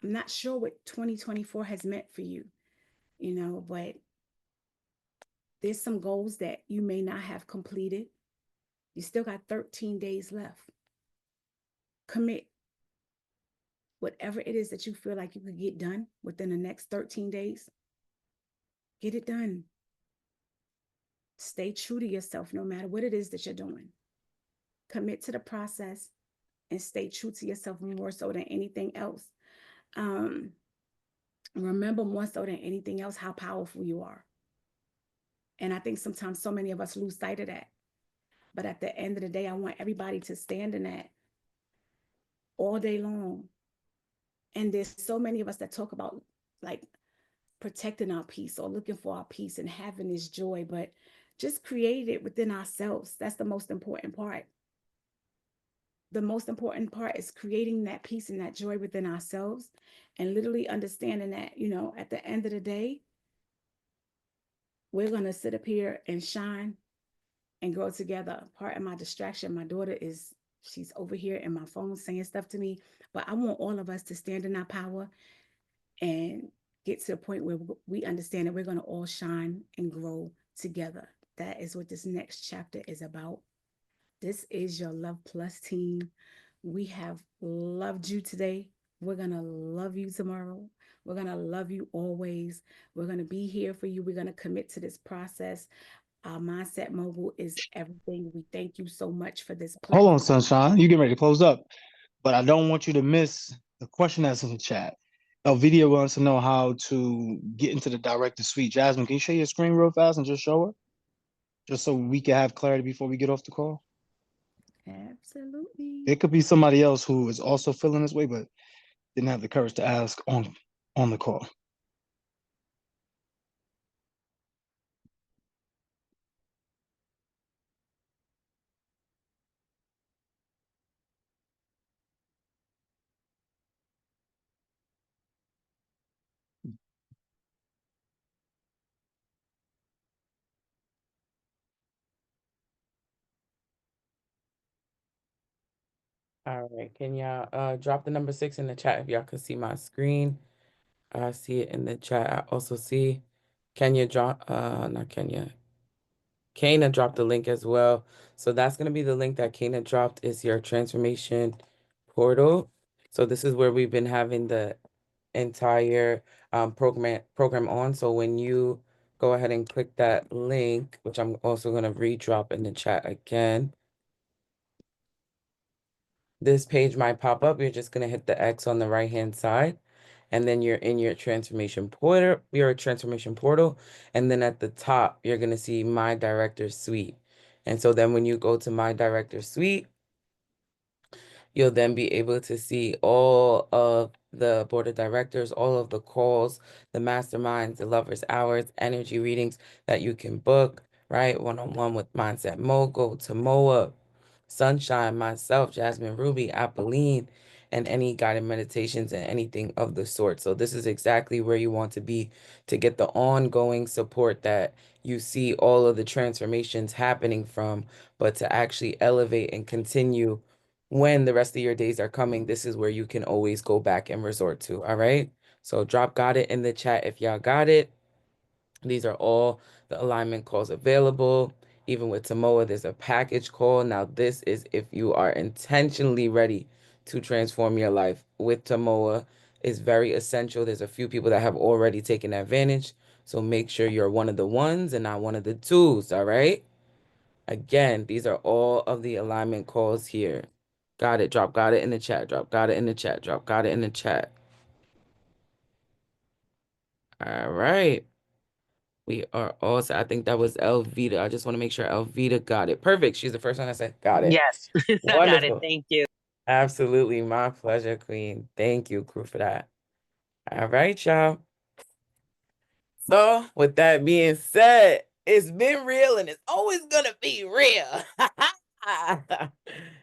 I'm not sure what 2024 has meant for you, but there's some goals that you may not have completed. You still got 13 days left. Commit whatever it is that you feel like you could get done within the next 13 days. Get it done. Stay true to yourself no matter what it is that you're doing. Commit to the process and stay true to yourself more so than anything else. Remember more so than anything else how powerful you are. And I think sometimes so many of us lose sight of that. But at the end of the day, I want everybody to stand in that all day long. And there's so many of us that talk about like protecting our peace or looking for our peace and having this joy, but just create it within ourselves. That's the most important part. The most important part is creating that peace and that joy within ourselves and literally understanding that, at the end of the day, we're going to sit up here and shine and grow together. Part of my distraction, my daughter she's over here in my phone saying stuff to me, but I want all of us to stand in our power and get to a point where we understand that we're going to all shine and grow together. That is what this next chapter is about. This is your Luhv Plus team. We have loved you today. We're going to love you tomorrow. We're going to love you always. We're going to be here for you. We're going to commit to this process. Our Mindset Mogul is everything. We thank you so much for this platform. Hold on, Sunshine. You getting ready to close up, but I don't want you to miss the question that's in the chat. Elvita wants to know how to get into the director suite. Jasmine, can you share your screen real fast and just show her? Just so we can have clarity before we get off the call. Absolutely. It could be somebody else who is also feeling this way, but didn't have the courage to ask on the call. All right, can y'all drop the number 6 in the chat if y'all can see my screen? I see it in the chat. I also see Kenya drop, not Kenya. Kana dropped the link as well. So that's going to be the link that Kana dropped is your transformation portal. So this is where we've been having the entire program on. So when you go ahead and click that link, which I'm also going to redrop in the chat again, this page might pop up. You're just going to hit the X on the right-hand side. And then you're in your transformation portal, and then at the top, you're going to see My Director Suite. And so then when you go to My Director Suite, you'll then be able to see all of the board of directors, all of the calls, the masterminds, the lovers hours, energy readings that you can book, right? One-on-one with Mindset Mogul, Tamoa, Sunshine, myself, Jasmine Ruby, Apolline, and any guided meditations and anything of the sort. So this is exactly where you want to be to get the ongoing support that you see all of the transformations happening from, but to actually elevate and continue when the rest of your days are coming. This is where you can always go back and resort to. All right. So drop got it in the chat if y'all got it. These are all the alignment calls available. Even with Tamoa, there's a package call. Now, this is if you are intentionally ready to transform your life. With Tamoa, is very essential. There's a few people that have already taken advantage. So make sure you're one of the ones and not one of the twos. All right. Again, these are all of the alignment calls here. Got it. Drop got it in the chat. Drop got it in the chat. Drop got it in the chat. All right. We are all set. I think that was Elvita. I just want to make sure Elvita got it. Perfect. She's the first one that said got it. Yes, I got it. Wonderful. Thank you. Absolutely. My pleasure, Queen. Thank you, crew, for that. All right, y'all. So, with that being said, it's been real and it's always gonna be real.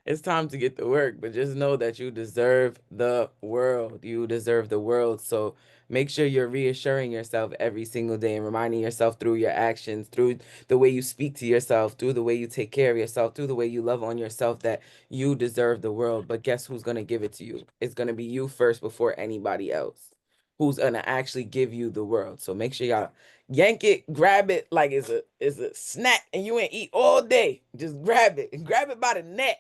It's time to get to work, but just know that you deserve the world. You deserve the world. So make sure you're reassuring yourself every single day and reminding yourself through your actions, through the way you speak to yourself, through the way you take care of yourself, through the way you love on yourself, that you deserve the world. But guess who's gonna give it to you? It's gonna be you first before anybody else who's gonna actually give you the world. So make sure y'all yank it, grab it like it's a snack, and you ain't eat all day. Just grab it and grab it by the neck.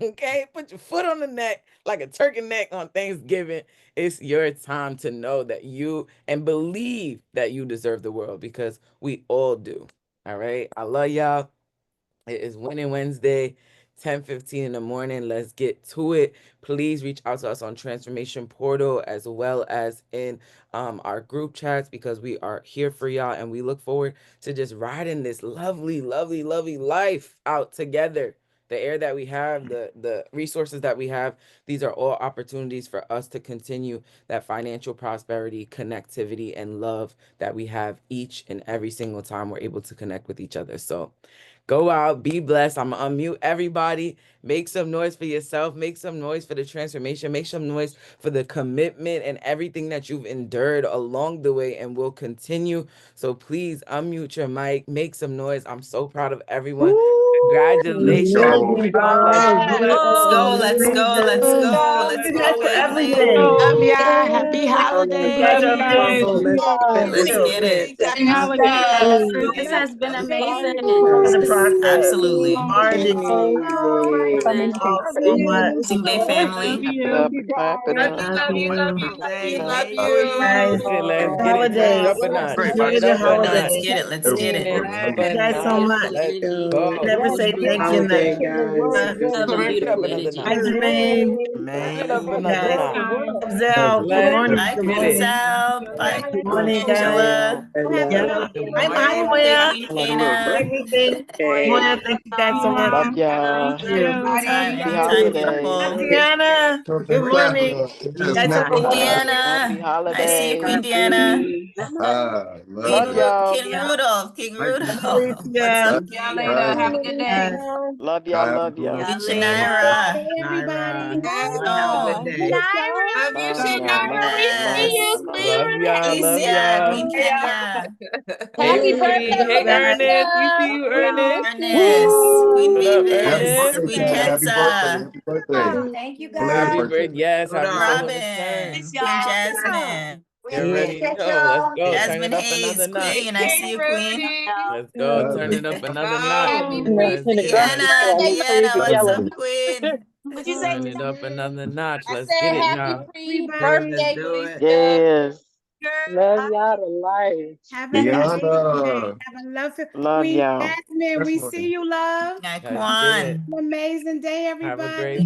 Okay, put your foot on the neck like a turkey neck on Thanksgiving. It's your time to know that you and believe that you deserve the world, because we all do. All right. I love y'all. It is Winning Wednesday, 10:15 in the morning. Let's get to it. Please reach out to us on Transformation Portal as well as in our group chats, because we are here for y'all and we look forward to just riding this lovely, lovely, lovely life out together. The air that we have, the resources that we have, these are all opportunities for us to continue that financial prosperity, connectivity, and love that we have each and every single time we're able to connect with each other. So go out, be blessed. I'm gonna unmute everybody. Make some noise for yourself. Make some noise for the transformation. Make some noise for the commitment and everything that you've endured along the way and will continue. So please unmute your mic. Make some noise. I'm so proud of everyone. Congratulations. Love Go. you Let's guys. go. Let's go. Let's go. Let's go. Let's Congrats go, for Waveland. everything. Love ya. Happy Congratulations. holidays. Let's get it. Happy holidays. This has been amazing. The process. Absolutely. Margie, thank you so much. Team Day family. Love Love guys. you. Let's Happy get it. Turn it holidays. up a notch. Turn Enjoy it the up a Let's notch. holidays. get it. Let's get Turn it. it up Thank a you guys so notch. much. Let's go. Never say thank you enough. Turn it up another Hi, notch. Jermaine. Turn it up another Guys. notch. Zell, good Let's morning. Hi, Good Queen morning. Sal. Bye, Good Queen morning, guys. Angela. Yeah. Good Hi, morning. Hey, Moya. Queen Kana. Everything. Moya, thank you guys so much. Love y'all. Thank you. Happy Anytime, holidays. beautiful. Tatiana, good morning. You guys have a Queen wonderful Happy Deanna. I see you, Queen holidays. Deanna. Love y'all. King Rudolph. King Rudolph. What's Alicia. up, King? Love y'all. Love y'all. Queen Shanaira. Everybody. No. Bye now. Bye. Yes. Love y'all. Love Alicia. y'all. Queen Kenya. Hey, Queen. Hey, Guys. Ernest. We see you, Ernest. Ernest. Queen What up, Mavis. Ernest? Queen Kenza. Happy birthday. Yes, happy solo Robin. return. Queen Jasmine. You already know. Let's go. Turn Jasmine it up Hayes. another notch. Queen. I see you, Queen. Let's go. Turn it up another notch. Deanna. Deanna. What's up, Queen? Turn it up another notch. Let's get it now. Everybody. Yes. Love y'all to life. Have an amazing day. Have a lovely Love Queen y'all. Jasmine. We see you, love. Yeah, Let's get it. Kwan. Amazing day, Have a everybody. great